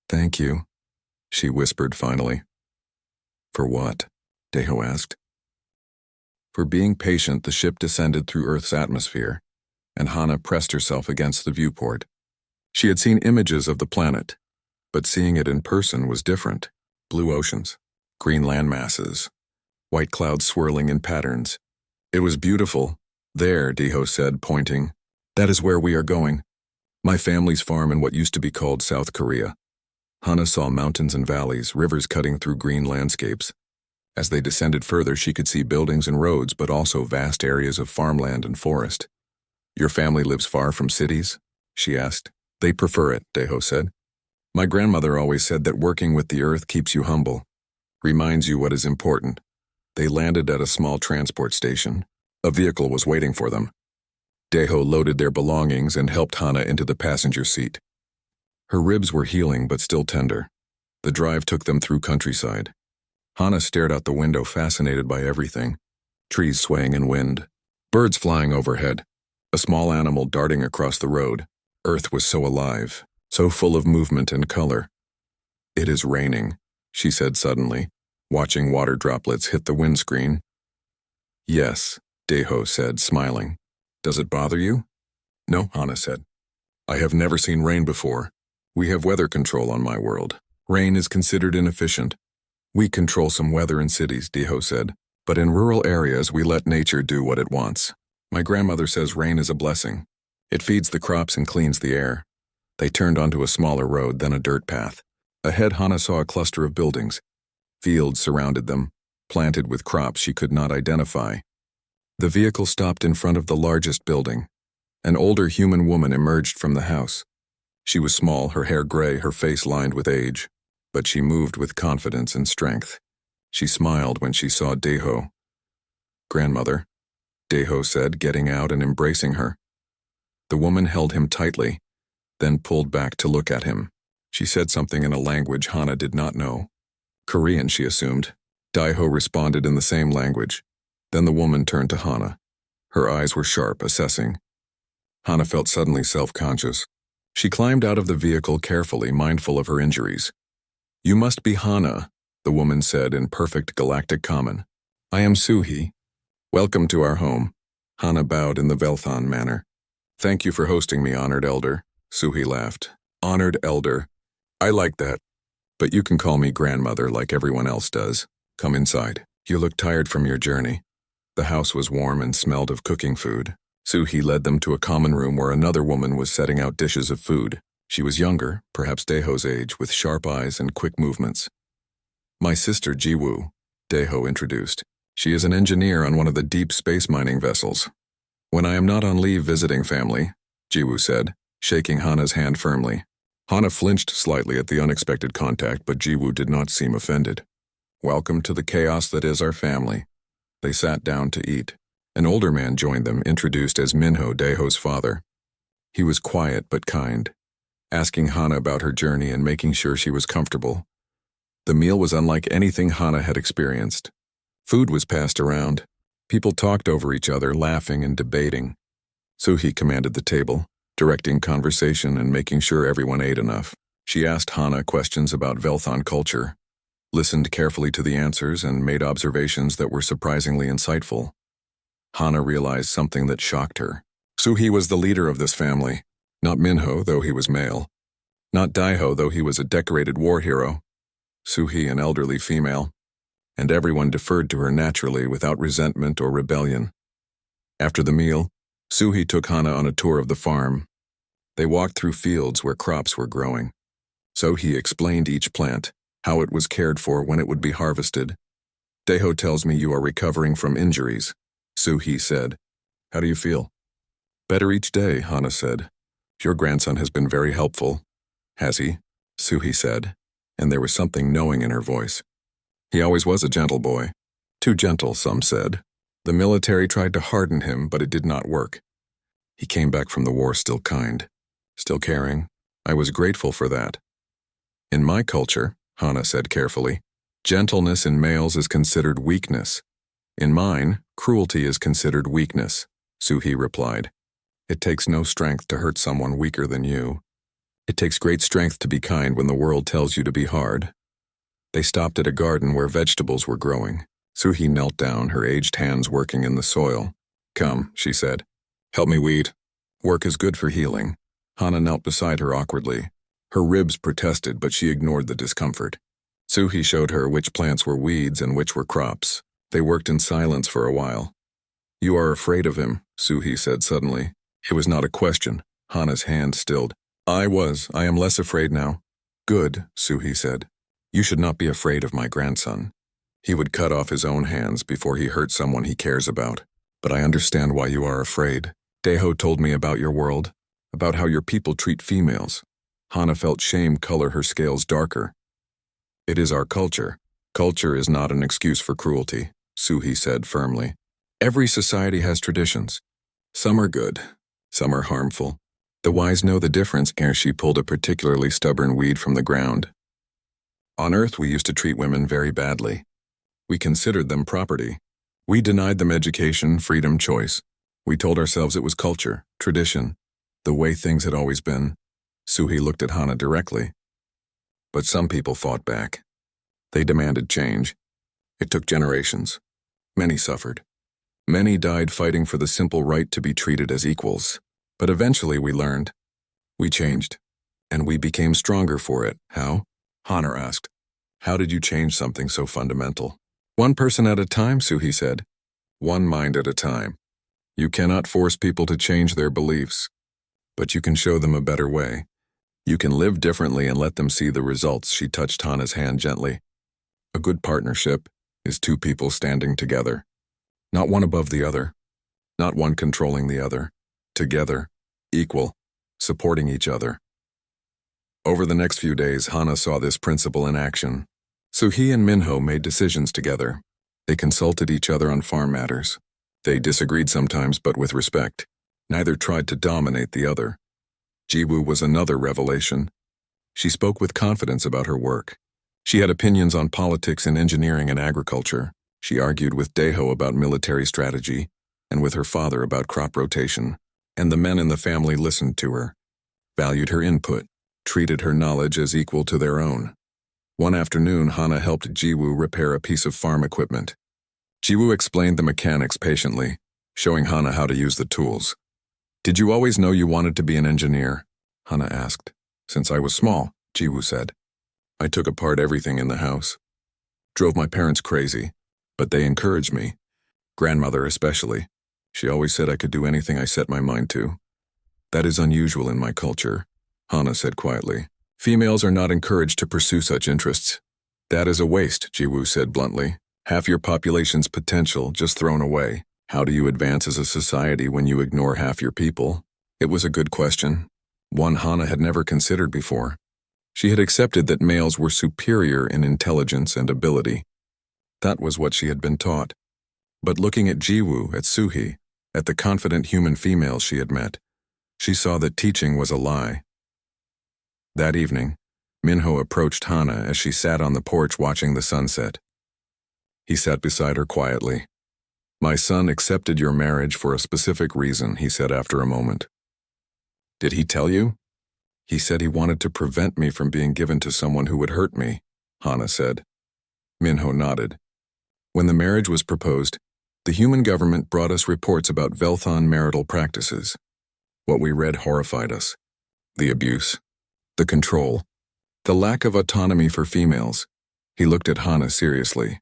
"Thank you," she whispered finally. "For what?" Daeho asked. For being patient, the ship descended through Earth's atmosphere, and Hana pressed herself against the viewport. She had seen images of the planet, but seeing it in person was different. Blue oceans, green land masses, white clouds swirling in patterns. It was beautiful. "There," Daeho said, pointing. "That is where we are going. My family's farm in what used to be called South Korea." Hana saw mountains and valleys, rivers cutting through green landscapes. As they descended further, she could see buildings and roads, but also vast areas of farmland and forest. "Your family lives far from cities?" she asked. "They prefer it," Daeho said. "My grandmother always said that working with the earth keeps you humble, reminds you what is important." They landed at a small transport station. A vehicle was waiting for them. Daeho loaded their belongings and helped Hana into the passenger seat. Her ribs were healing but still tender. The drive took them through countryside. Hana stared out the window, fascinated by everything. Trees swaying in wind. Birds flying overhead. A small animal darting across the road. Earth was so alive, so full of movement and color. "It is raining," she said suddenly. watching water droplets hit the windscreen. Yes, Deho said, smiling. Does it bother you? No, Hana said. I have never seen rain before. We have weather control on my world. Rain is considered inefficient. We control some weather in cities, Deho said, but in rural areas we let nature do what it wants. My grandmother says rain is a blessing. It feeds the crops and cleans the air. They turned onto a smaller road, then a dirt path. Ahead, Hana saw a cluster of buildings. Fields surrounded them, planted with crops she could not identify. The vehicle stopped in front of the largest building. An older human woman emerged from the house. She was small, her hair gray, her face lined with age, but she moved with confidence and strength. She smiled when she saw Deho. Grandmother, Deho said, getting out and embracing her. The woman held him tightly, then pulled back to look at him. She said something in a language Hana did not know. Korean, she assumed. Deho responded in the same language. Then the woman turned to Hana. Her eyes were sharp, assessing. Hana felt suddenly self-conscious. She climbed out of the vehicle carefully, mindful of her injuries. You must be Hana, the woman said in perfect galactic common. I am Suhi. Welcome to our home. Hana bowed in the Velthan manner. Thank you for hosting me, honored elder. Suhi laughed. Honored elder. I like that. But you can call me grandmother like everyone else does. Come inside. You look tired from your journey. The house was warm and smelled of cooking food. Suhi led them to a common room where another woman was setting out dishes of food. She was younger, perhaps Deho's age, with sharp eyes and quick movements. My sister Jiwoo, Deho introduced. She is an engineer on one of the deep space mining vessels. When I am not on leave visiting family, Jiwoo said, shaking Hana's hand firmly. Hana flinched slightly at the unexpected contact, but Jiwoo did not seem offended. Welcome to the chaos that is our family. They sat down to eat. An older man joined them, introduced as Minho, Deho's father. He was quiet but kind, asking Hana about her journey and making sure she was comfortable. The meal was unlike anything Hana had experienced. Food was passed around. People talked over each other, laughing and debating. Suhi commanded the table, directing conversation and making sure everyone ate enough. She asked Hana questions about Velthan culture, listened carefully to the answers, and made observations that were surprisingly insightful. Hana realized something that shocked her. Suhi was the leader of this family, not Minho, though he was male. Not Daiho, though he was a decorated war hero. Suhi, an elderly female. And everyone deferred to her naturally without resentment or rebellion. After the meal, Suhi took Hana on a tour of the farm. They walked through fields where crops were growing. So he explained each plant, how it was cared for, when it would be harvested. Deho tells me you are recovering from injuries, Suhi said. How do you feel? Better each day, Hana said. Your grandson has been very helpful. Has he? Suhi said, and there was something knowing in her voice. He always was a gentle boy. Too gentle, some said. The military tried to harden him, but it did not work. He came back from the war still kind, still caring. I was grateful for that. In my culture, Hana said carefully, gentleness in males is considered weakness. In mine, cruelty is considered weakness, Suhi replied. It takes no strength to hurt someone weaker than you. It takes great strength to be kind when the world tells you to be hard. They stopped at a garden where vegetables were growing. Suhi knelt down, her aged hands working in the soil. Come, she said. Help me weed. Work is good for healing. Hana knelt beside her awkwardly. Her ribs protested, but she ignored the discomfort. Suhi showed her which plants were weeds and which were crops. They worked in silence for a while. You are afraid of him, Suhi said suddenly. It was not a question. Hana's hand stilled. I am less afraid now. Good, Suhi said. You should not be afraid of my grandson. He would cut off his own hands before he hurt someone he cares about. But I understand why you are afraid. Deho told me about your world, about how your people treat females. Hana felt shame color her scales darker. It is our culture. Culture is not an excuse for cruelty, Suhi said firmly. Every society has traditions. Some are good, some are harmful. The wise know the difference. Ere she pulled a particularly stubborn weed from the ground. On Earth, we used to treat women very badly. We considered them property. We denied them education, freedom, choice. We told ourselves it was culture, tradition, the way things had always been. Suhi looked at Hana directly. But some people fought back. They demanded change. It took generations. Many suffered. Many died fighting for the simple right to be treated as equals. But eventually we learned. We changed. And we became stronger for it. How? Hana asked. How did you change something so fundamental? One person at a time, Suhi said. One mind at a time. You cannot force people to change their beliefs. But you can show them a better way. You can live differently and let them see the results. She touched Hana's hand gently. A good partnership is two people standing together. Not one above the other. Not one controlling the other. Together, equal, supporting each other. Over the next few days, Hana saw this principle in action. Suhi and Minho made decisions together. They consulted each other on farm matters. They disagreed sometimes, but with respect. Neither tried to dominate the other. Jiwoo was another revelation. She spoke with confidence about her work. She had opinions on politics and engineering and agriculture. She argued with Daeho about military strategy, and with her father about crop rotation. And the men in the family listened to her, valued her input, treated her knowledge as equal to their own. One afternoon, Hana helped Jiwoo repair a piece of farm equipment. Jiwoo explained the mechanics patiently, showing Hana how to use the tools. Did you always know you wanted to be an engineer? Hana asked. Since I was small, Jiwoo said. I took apart everything in the house. Drove my parents crazy, but they encouraged me. Grandmother especially. She always said I could do anything I set my mind to. That is unusual in my culture, Hana said quietly. Females are not encouraged to pursue such interests. That is a waste, Jiwoo said bluntly. Half your population's potential just thrown away. How do you advance as a society when you ignore half your people? It was a good question. One Hana had never considered before. She had accepted that males were superior in intelligence and ability. That was what she had been taught. But looking at Jiwoo, at Suhi, at the confident human females she had met, she saw that teaching was a lie. That evening, Minho approached Hana as she sat on the porch watching the sunset. He sat beside her quietly. My son accepted your marriage for a specific reason, he said after a moment. Did he tell you? He said he wanted to prevent me from being given to someone who would hurt me, Hana said. Minho nodded. When the marriage was proposed, the human government brought us reports about Velthon marital practices. What we read horrified us. The abuse, the control, the lack of autonomy for females. He looked at Hana seriously.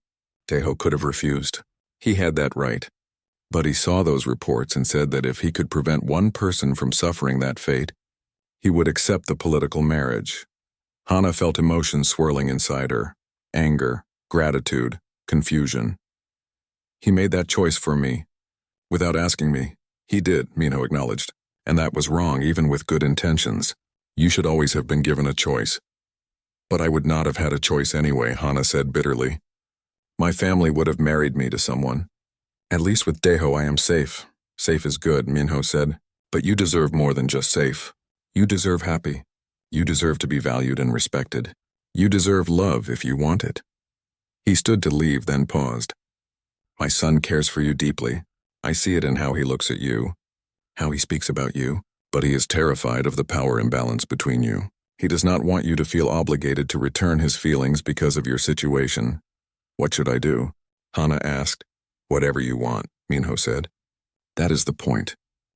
Daeho could have refused. He had that right. But he saw those reports and said that if he could prevent one person from suffering that fate, he would accept the political marriage. Hana felt emotions swirling inside her. Anger, gratitude, confusion. He made that choice for me. Without asking me. He did, Minho acknowledged. And that was wrong, even with good intentions. You should always have been given a choice. But I would not have had a choice anyway, Hana said bitterly. My family would have married me to someone. At least with Daeho I am safe. Safe is good, Minho said. But you deserve more than just safe. You deserve happy. You deserve to be valued and respected. You deserve love if you want it. He stood to leave, then paused. My son cares for you deeply. I see it in how he looks at you, how he speaks about you, but he is terrified of the power imbalance between you. He does not want you to feel obligated to return his feelings because of your situation. What should I do? Hana asked. Whatever you want, Minho said. That is the point.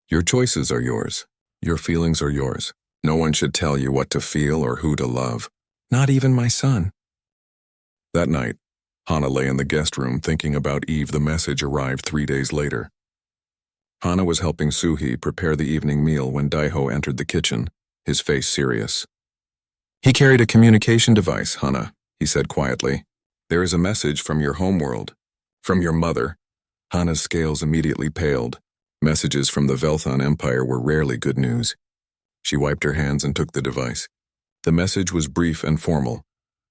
Your choices are yours. Your feelings are yours. No one should tell you what to feel or who to love. Not even my son. That night, Hana lay in the guest room thinking about Eve. The message arrived 3 days later. Hana was helping Suhi prepare the evening meal when Daeho entered the kitchen, his face serious. He carried a communication device, Hana, he said quietly. There is a message from your homeworld. From your mother. Hana's scales immediately paled. Messages from the Velthon Empire were rarely good news. She wiped her hands and took the device. The message was brief and formal.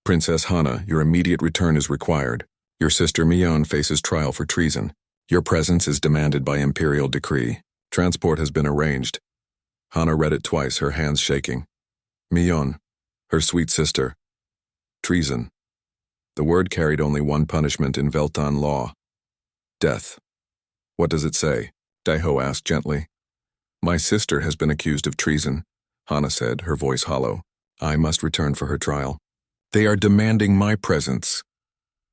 Princess Hana, your immediate return is required. Your sister Mion faces trial for treason. Your presence is demanded by imperial decree. Transport has been arranged. Hana read it twice, her hands shaking. Mion, her sweet sister. Treason. The word carried only one punishment in Velthon law. Death. What does it say? Daeho asked gently. My sister has been accused of treason, Hana said, her voice hollow. I must return for her trial. They are demanding my presence.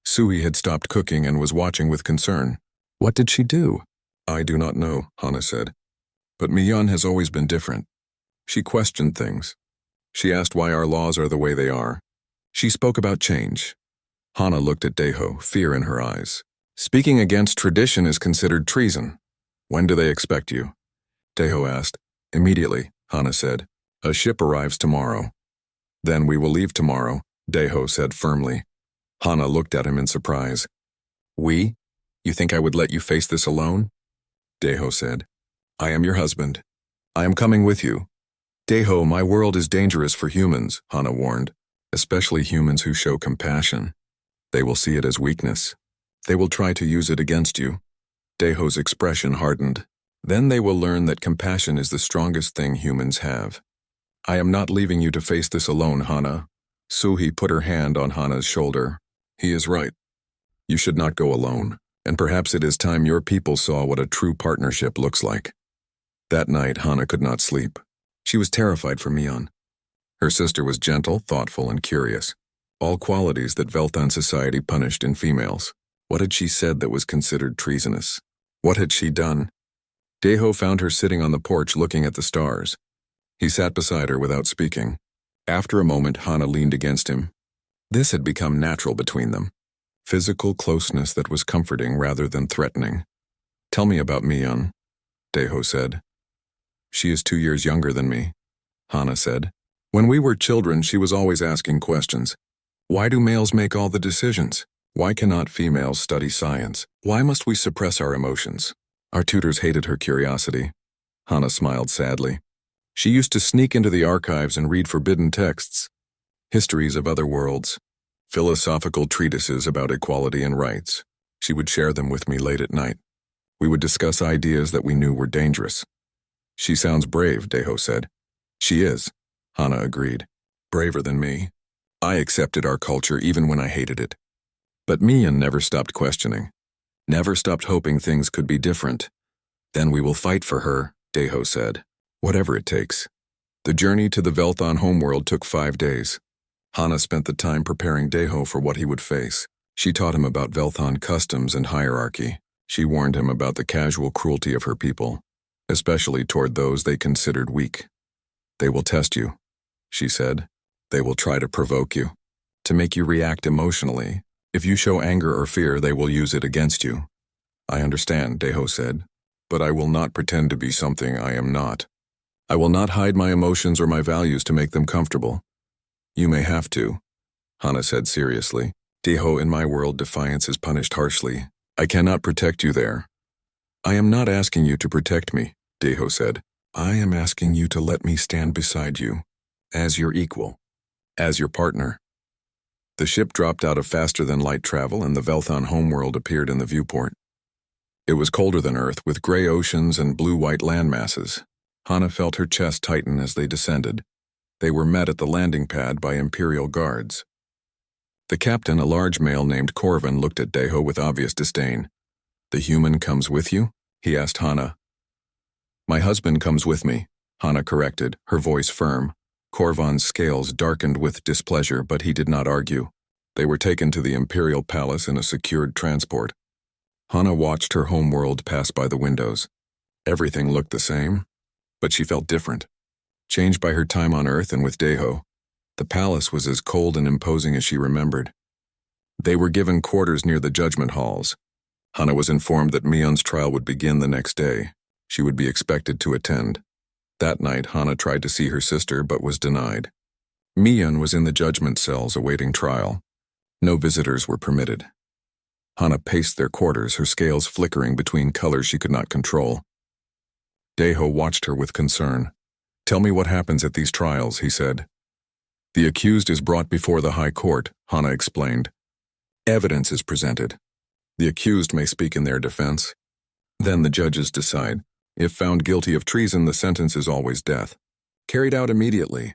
Sui had stopped cooking and was watching with concern. What did she do? I do not know, Hana said. But Miyan has always been different. She questioned things. She asked why our laws are the way they are. She spoke about change. Hana looked at Deho, fear in her eyes. Speaking against tradition is considered treason. When do they expect you? Deho asked. Immediately, Hana said. A ship arrives tomorrow. Then we will leave tomorrow, Deho said firmly. Hana looked at him in surprise. We? You think I would let you face this alone? Deho said. I am your husband. I am coming with you. Deho, my world is dangerous for humans, Hana warned, especially humans who show compassion. They will see it as weakness. They will try to use it against you. Deho's expression hardened. Then they will learn that compassion is the strongest thing humans have. I am not leaving you to face this alone, Hana. Suhi put her hand on Hana's shoulder. He is right. You should not go alone, and perhaps it is time your people saw what a true partnership looks like. That night, Hana could not sleep. She was terrified for Miyan. Her sister was gentle, thoughtful, and curious, all qualities that Velthan society punished in females. What had she said that was considered treasonous? What had she done? Deho found her sitting on the porch looking at the stars. He sat beside her without speaking. After a moment, Hana leaned against him. This had become natural between them. Physical closeness that was comforting rather than threatening. Tell me about Miyan, Deho said. She is 2 years younger than me, Hana said. When we were children, she was always asking questions. Why do males make all the decisions? Why cannot females study science? Why must we suppress our emotions? Our tutors hated her curiosity. Hana smiled sadly. She used to sneak into the archives and read forbidden texts, histories of other worlds, philosophical treatises about equality and rights. She would share them with me late at night. We would discuss ideas that we knew were dangerous. She sounds brave, Deho said. She is, Hana agreed. Braver than me. I accepted our culture even when I hated it. But Miyan never stopped questioning. Never stopped hoping things could be different. Then we will fight for her, Deho said. Whatever it takes. The journey to the Velthan homeworld took 5 days. Hana spent the time preparing Deho for what he would face. She taught him about Velthan customs and hierarchy. She warned him about the casual cruelty of her people, especially toward those they considered weak. They will test you, she said. They will try to provoke you, to make you react emotionally. If you show anger or fear, they will use it against you. I understand, Deho said, but I will not pretend to be something I am not. I will not hide my emotions or my values to make them comfortable. You may have to, Hana said seriously. Deho, in my world, defiance is punished harshly. I cannot protect you there. I am not asking you to protect me, Deho said. I am asking you to let me stand beside you, as your equal, as your partner. The ship dropped out of faster-than-light travel and the Velthan homeworld appeared in the viewport. It was colder than Earth, with gray oceans and blue-white landmasses. Hana felt her chest tighten as they descended. They were met at the landing pad by Imperial guards. The captain, a large male named Corvin, looked at Deho with obvious disdain. The human comes with you? He asked Hana. My husband comes with me, Hana corrected, her voice firm. Corvin's scales darkened with displeasure, but he did not argue. They were taken to the Imperial Palace in a secured transport. Hana watched her homeworld pass by the windows. Everything looked the same, but she felt different. Changed by her time on Earth and with Deho, the palace was as cold and imposing as she remembered. They were given quarters near the judgment halls. Hana was informed that Miyan's trial would begin the next day. She would be expected to attend. That night, Hana tried to see her sister but was denied. Miyan was in the judgment cells awaiting trial. No visitors were permitted. Hana paced their quarters, her scales flickering between colors she could not control. Deho watched her with concern. Tell me what happens at these trials, he said. The accused is brought before the High Court, Hana explained. Evidence is presented. The accused may speak in their defense. Then the judges decide. If found guilty of treason, the sentence is always death. Carried out immediately.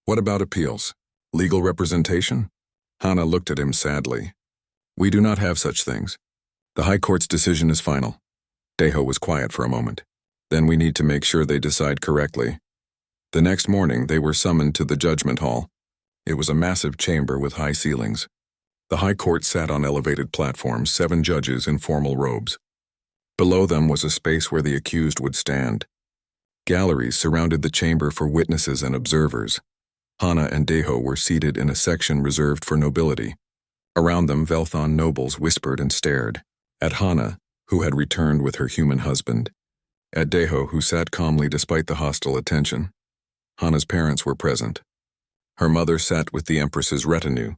What about appeals? Legal representation? Hana looked at him sadly. We do not have such things. The High Court's decision is final. Deho was quiet for a moment. Then we need to make sure they decide correctly. The next morning, they were summoned to the judgment hall. It was a massive chamber with high ceilings. The high court sat on elevated platforms, 7 judges in formal robes. Below them was a space where the accused would stand. Galleries surrounded the chamber for witnesses and observers. Hana and Deho were seated in a section reserved for nobility. Around them, Velthon nobles whispered and stared. At Hana, who had returned with her human husband. At Deho, who sat calmly despite the hostile attention. Hana's parents were present. Her mother sat with the Empress's retinue.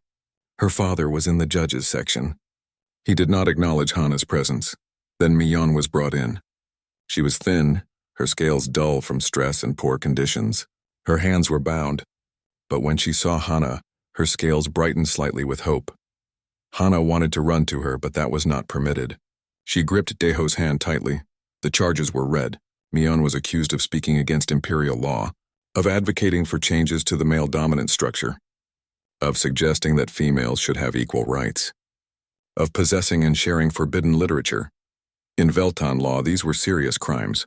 Her father was in the judges' section. He did not acknowledge Hana's presence. Then Mion was brought in. She was thin, her scales dull from stress and poor conditions. Her hands were bound. But when she saw Hana, her scales brightened slightly with hope. Hana wanted to run to her, but that was not permitted. She gripped Deho's hand tightly. The charges were read. Mion was accused of speaking against imperial law, of advocating for changes to the male dominant structure, of suggesting that females should have equal rights, of possessing and sharing forbidden literature. In Velton law, these were serious crimes.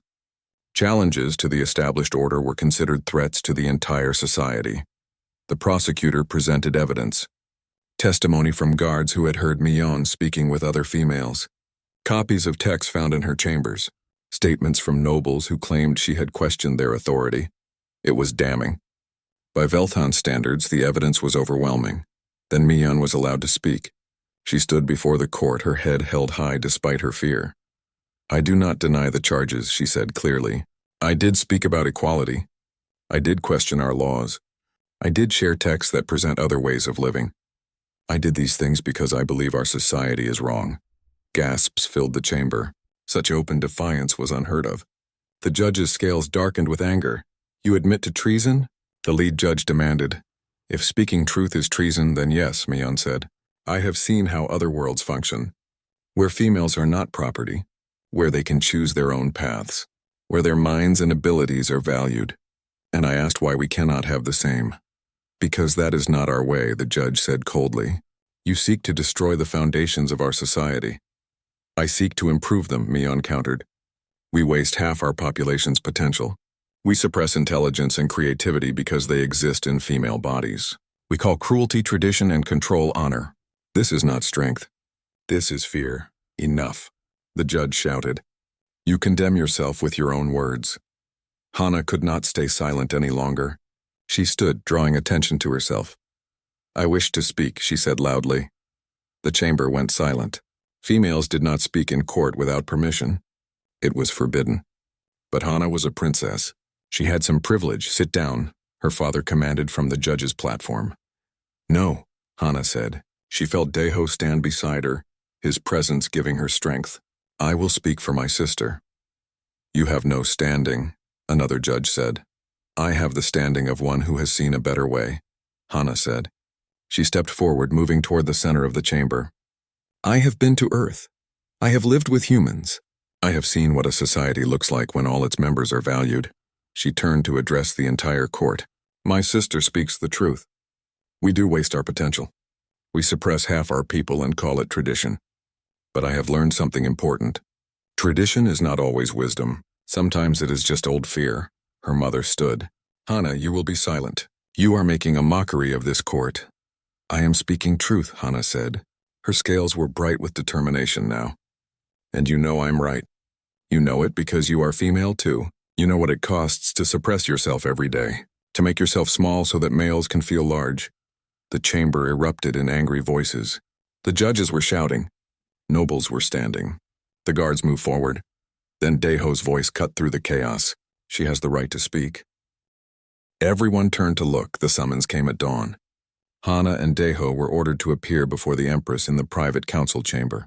Challenges to the established order were considered threats to the entire society. The prosecutor presented evidence. Testimony from guards who had heard Mion speaking with other females. Copies of texts found in her chambers. Statements from nobles who claimed she had questioned their authority. It was damning. By Velton standards, the evidence was overwhelming. Then Mion was allowed to speak. She stood before the court, her head held high despite her fear. "I do not deny the charges," she said clearly. "I did speak about equality. I did question our laws. I did share texts that present other ways of living. I did these things because I believe our society is wrong." Gasps filled the chamber. Such open defiance was unheard of. The judge's scales darkened with anger. "You admit to treason?" the lead judge demanded. "If speaking truth is treason, then yes," Mion said. "I have seen how other worlds function, where females are not property, where they can choose their own paths, where their minds and abilities are valued. And I asked why we cannot have the same. Because that is not our way," the judge said coldly. "You seek to destroy the foundations of our society." "I seek to improve them," Mion countered. "We waste half our population's potential. We suppress intelligence and creativity because they exist in female bodies. We call cruelty tradition and control honor. This is not strength. This is fear. Enough," the judge shouted. "You condemn yourself with your own words." Hana could not stay silent any longer. She stood, drawing attention to herself. "I wish to speak," she said loudly. The chamber went silent. Females did not speak in court without permission. It was forbidden. But Hana was a princess. She had some privilege. "Sit down," her father commanded from the judge's platform. "No," Hana said. She felt Deho stand beside her, his presence giving her strength. "I will speak for my sister." "You have no standing," another judge said. "I have the standing of one who has seen a better way," Hana said. She stepped forward, moving toward the center of the chamber. "I have been to Earth. I have lived with humans. I have seen what a society looks like when all its members are valued." She turned to address the entire court. "My sister speaks the truth. We do waste our potential. We suppress half our people and call it tradition. But I have learned something important. Tradition is not always wisdom. Sometimes it is just old fear." Her mother stood. "Hana, you will be silent. You are making a mockery of this court." "I am speaking truth," Hana said. Her scales were bright with determination now. "And you know I'm right. You know it because you are female too. You know what it costs to suppress yourself every day, to make yourself small so that males can feel large." The chamber erupted in angry voices. The judges were shouting. Nobles were standing. The guards moved forward. Then Deho's voice cut through the chaos. "She has the right to speak." Everyone turned to look. The summons came at dawn. Hana and Deho were ordered to appear before the Empress in the private council chamber.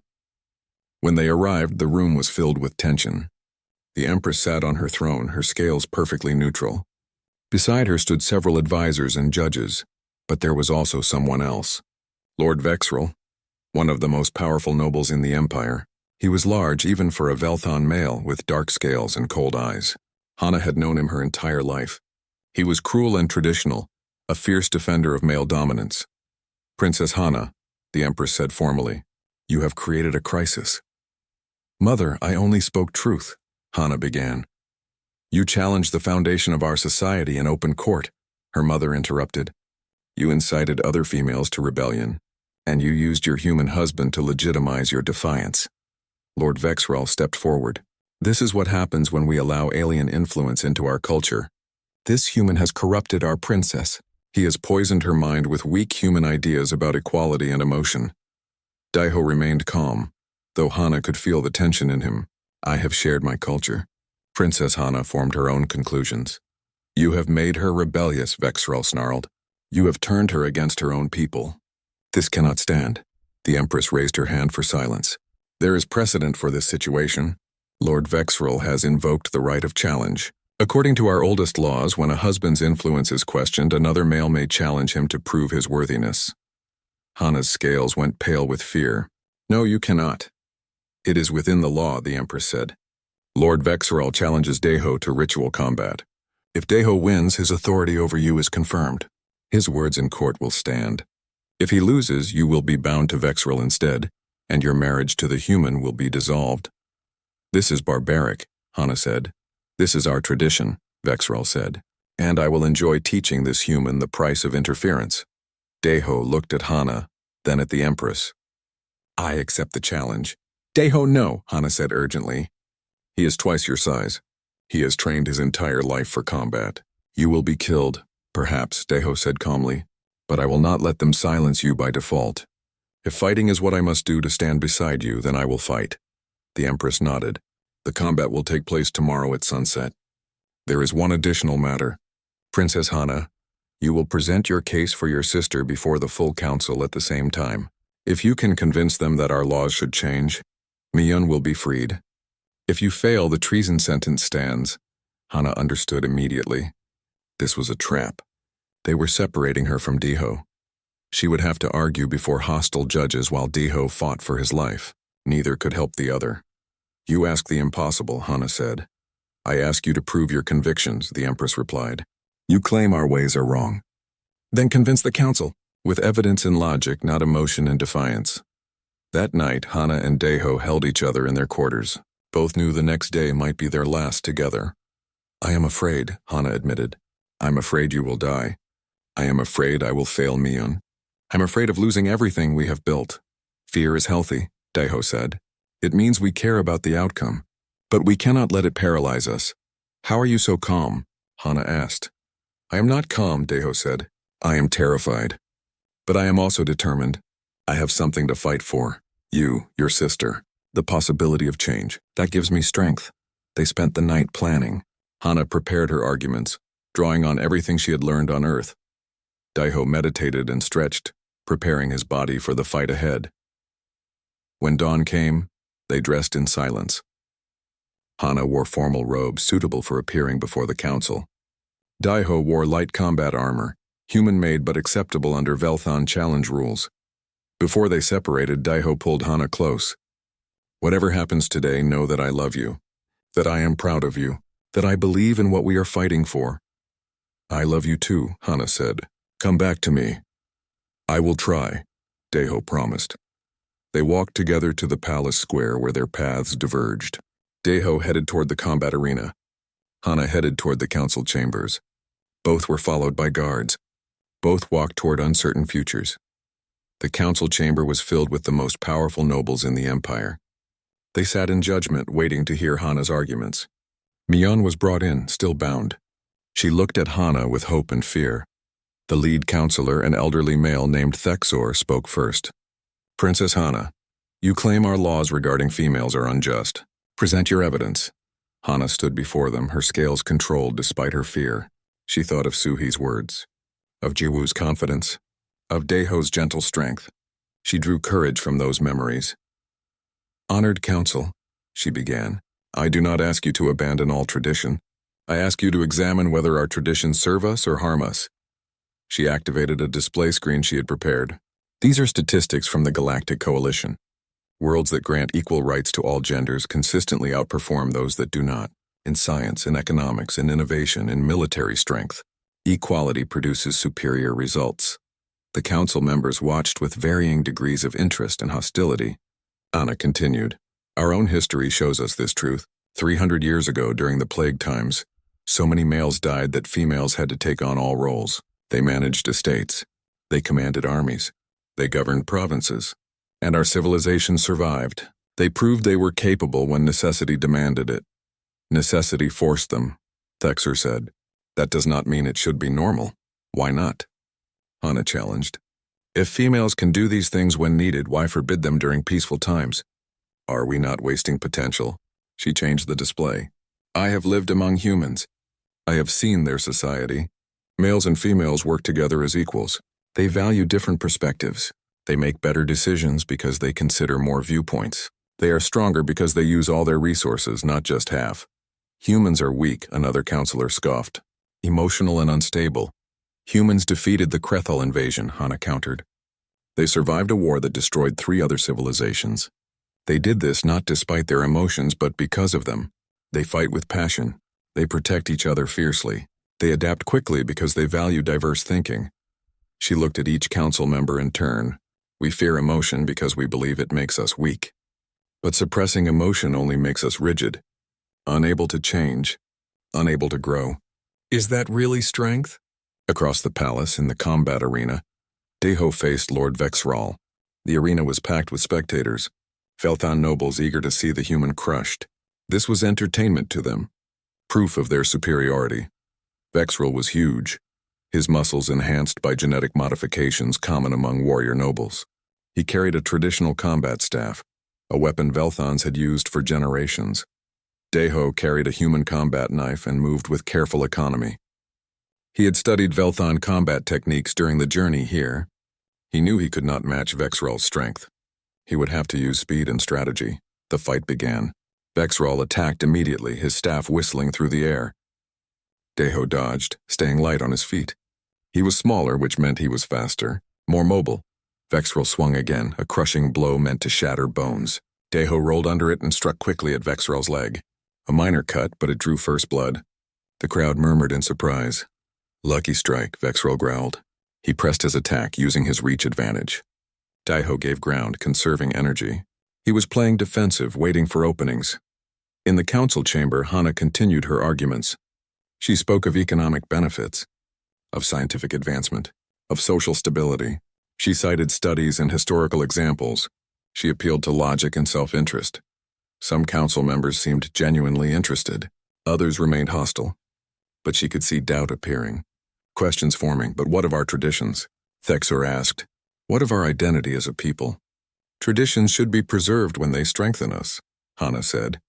When they arrived, the room was filled with tension. The Empress sat on her throne, her scales perfectly neutral. Beside her stood several advisors and judges, but there was also someone else. Lord Vexrel, one of the most powerful nobles in the Empire. He was large even for a Velthon male with dark scales and cold eyes. Hana had known him her entire life. He was cruel and traditional, a fierce defender of male dominance. "Princess Hana," the Empress said formally, "you have created a crisis." "Mother, I only spoke truth," Hana began. "You challenged the foundation of our society in open court," her mother interrupted. "You incited other females to rebellion. And you used your human husband to legitimize your defiance. Lord Vexrel stepped forward. This is what happens when we allow alien influence into our culture. This human has corrupted our princess. He has poisoned her mind with weak human ideas about equality and emotion. Daiho remained calm, though Hana could feel the tension in him. I have shared my culture. Princess Hana formed her own conclusions. You have made her rebellious, Vexrel snarled. You have turned her against her own people. This cannot stand. The Empress raised her hand for silence. There is precedent for this situation. Lord Vexrel has invoked the right of challenge. According to our oldest laws, when a husband's influence is questioned, another male may challenge him to prove his worthiness. Hana's scales went pale with fear. No, you cannot. It is within the law, the Empress said. Lord Vexrel challenges Daiho to ritual combat. If Daiho wins, his authority over you is confirmed. His words in court will stand. If he loses, you will be bound to Vexrel instead, and your marriage to the human will be dissolved. This is barbaric, Hana said. This is our tradition, Vexrel said, and I will enjoy teaching this human the price of interference. Daiho looked at Hana, then at the Empress. I accept the challenge. Daiho, no, Hana said urgently. He is twice your size. He has trained his entire life for combat. You will be killed, perhaps, Daiho said calmly, but I will not let them silence you by default. If fighting is what I must do to stand beside you, then I will fight. The Empress nodded. The combat will take place tomorrow at sunset. There is one additional matter. Princess Hana, you will present your case for your sister before the full council at the same time. If you can convince them that our laws should change, Miyun will be freed. If you fail, the treason sentence stands. Hana understood immediately. This was a trap. They were separating her from Daiho. She would have to argue before hostile judges while Daiho fought for his life. Neither could help the other. You ask the impossible, Hana said. I ask you to prove your convictions, the Empress replied. You claim our ways are wrong. Then convince the council, with evidence and logic, not emotion and defiance. That night, Hana and Daiho held each other in their quarters. Both knew the next day might be their last together. I am afraid, Hana admitted. I'm afraid you will die. I am afraid I will fail Miyun. I'm afraid of losing everything we have built. Fear is healthy, Daiho said. It means we care about the outcome. But we cannot let it paralyze us. How are you so calm? Hana asked. I am not calm, Daiho said. I am terrified. But I am also determined. I have something to fight for. You, your sister. The possibility of change. That gives me strength. They spent the night planning. Hana prepared her arguments, drawing on everything she had learned on Earth. Daiho meditated and stretched, preparing his body for the fight ahead. When dawn came, they dressed in silence. Hana wore formal robes suitable for appearing before the council. Daiho wore light combat armor, human-made but acceptable under Velthon challenge rules. Before they separated, Daiho pulled Hana close. Whatever happens today, know that I love you, that I am proud of you, that I believe in what we are fighting for. I love you too, Hana said. Come back to me. I will try, Daiho promised. They walked together to the palace square where their paths diverged. Daiho headed toward the combat arena. Hana headed toward the council chambers. Both were followed by guards. Both walked toward uncertain futures. The council chamber was filled with the most powerful nobles in the empire. They sat in judgment, waiting to hear Hana's arguments. Miyun was brought in, still bound. She looked at Hana with hope and fear. The lead counselor, an elderly male named Thexor, spoke first. Princess Hana, you claim our laws regarding females are unjust. Present your evidence. Hana stood before them, her scales controlled despite her fear. She thought of Suhi's words, of Jiwoo's confidence, of Daiho's gentle strength. She drew courage from those memories. Honored council, she began, I do not ask you to abandon all tradition. I ask you to examine whether our traditions serve us or harm us. She activated a display screen she had prepared. These are statistics from the Galactic Coalition. Worlds that grant equal rights to all genders consistently outperform those that do not. In science, in economics, in innovation, in military strength, equality produces superior results. The council members watched with varying degrees of interest and hostility. Anna continued, Our own history shows us this truth. 300 years ago, during the plague times, so many males died that females had to take on all roles. They managed estates. They commanded armies. They governed provinces. And our civilization survived. They proved they were capable when necessity demanded it. Necessity forced them, Thexer said. That does not mean it should be normal. Why not? Hana challenged. If females can do these things when needed, why forbid them during peaceful times? Are we not wasting potential? She changed the display. I have lived among humans. I have seen their society. Males and females work together as equals. They value different perspectives. They make better decisions because they consider more viewpoints. They are stronger because they use all their resources, not just half. Humans are weak, another counselor scoffed. Emotional and unstable. Humans defeated the Krethal invasion, Hana countered. They survived a war that destroyed 3 other civilizations. They did this not despite their emotions, but because of them. They fight with passion. They protect each other fiercely. They adapt quickly because they value diverse thinking. She looked at each council member in turn. We fear emotion because we believe it makes us weak. But suppressing emotion only makes us rigid, unable to change, unable to grow. Is that really strength? Across the palace, in the combat arena, Deho faced Lord Vexral. The arena was packed with spectators, Velthan nobles eager to see the human crushed. This was entertainment to them, proof of their superiority. Vexral was huge, his muscles enhanced by genetic modifications common among warrior nobles. He carried a traditional combat staff, a weapon Velthans had used for generations. Deho carried a human combat knife and moved with careful economy. He had studied Velthan combat techniques during the journey here. He knew he could not match Vexral's strength. He would have to use speed and strategy. The fight began. Vexral attacked immediately, his staff whistling through the air. Deho dodged, staying light on his feet. He was smaller, which meant he was faster, more mobile. Vexral swung again, a crushing blow meant to shatter bones. Deho rolled under it and struck quickly at Vexral's leg. A minor cut, but it drew first blood. The crowd murmured in surprise. Lucky strike, Vexral growled. He pressed his attack, using his reach advantage. Deho gave ground, conserving energy. He was playing defensive, waiting for openings. In the council chamber, Hana continued her arguments. She spoke of economic benefits, of scientific advancement, of social stability. She cited studies and historical examples. She appealed to logic and self-interest. Some council members seemed genuinely interested. Others remained hostile. But she could see doubt appearing. Questions forming, but what of our traditions? Thexor asked. What of our identity as a people? Traditions should be preserved when they strengthen us, Hana said.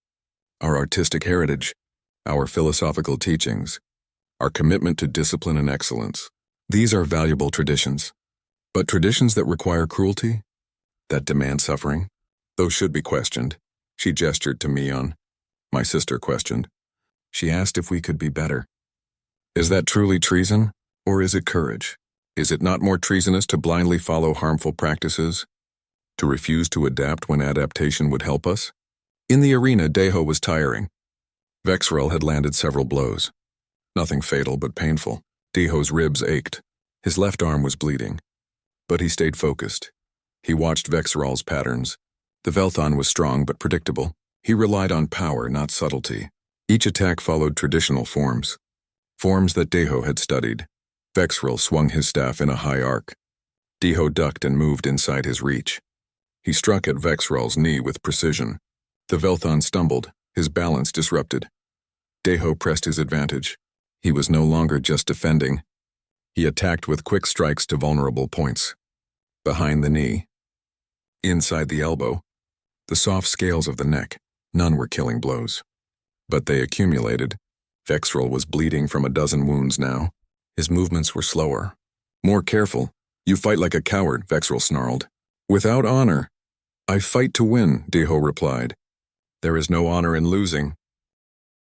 Our artistic heritage, our philosophical teachings, our commitment to discipline and excellence. These are valuable traditions. But traditions that require cruelty, that demand suffering, those should be questioned. She gestured to Mion. My sister questioned. She asked if we could be better. Is that truly treason, or is it courage? Is it not more treasonous to blindly follow harmful practices? To refuse to adapt when adaptation would help us? In the arena, Deho was tiring. Vexral had landed several blows. Nothing fatal, but painful. Deho's ribs ached. His left arm was bleeding. But he stayed focused. He watched Vexral's patterns. The Velthon was strong but predictable. He relied on power, not subtlety. Each attack followed traditional forms. Forms that Deho had studied. Vexral swung his staff in a high arc. Deho ducked and moved inside his reach. He struck at Vexral's knee with precision. The Velthon stumbled, his balance disrupted. Deho pressed his advantage. He was no longer just defending. He attacked with quick strikes to vulnerable points. Behind the knee. Inside the elbow. The soft scales of the neck. None were killing blows. But they accumulated. Vexral was bleeding from a dozen wounds now. His movements were slower. More careful. You fight like a coward, Vexral snarled. Without honor. I fight to win, Deho replied. There is no honor in losing.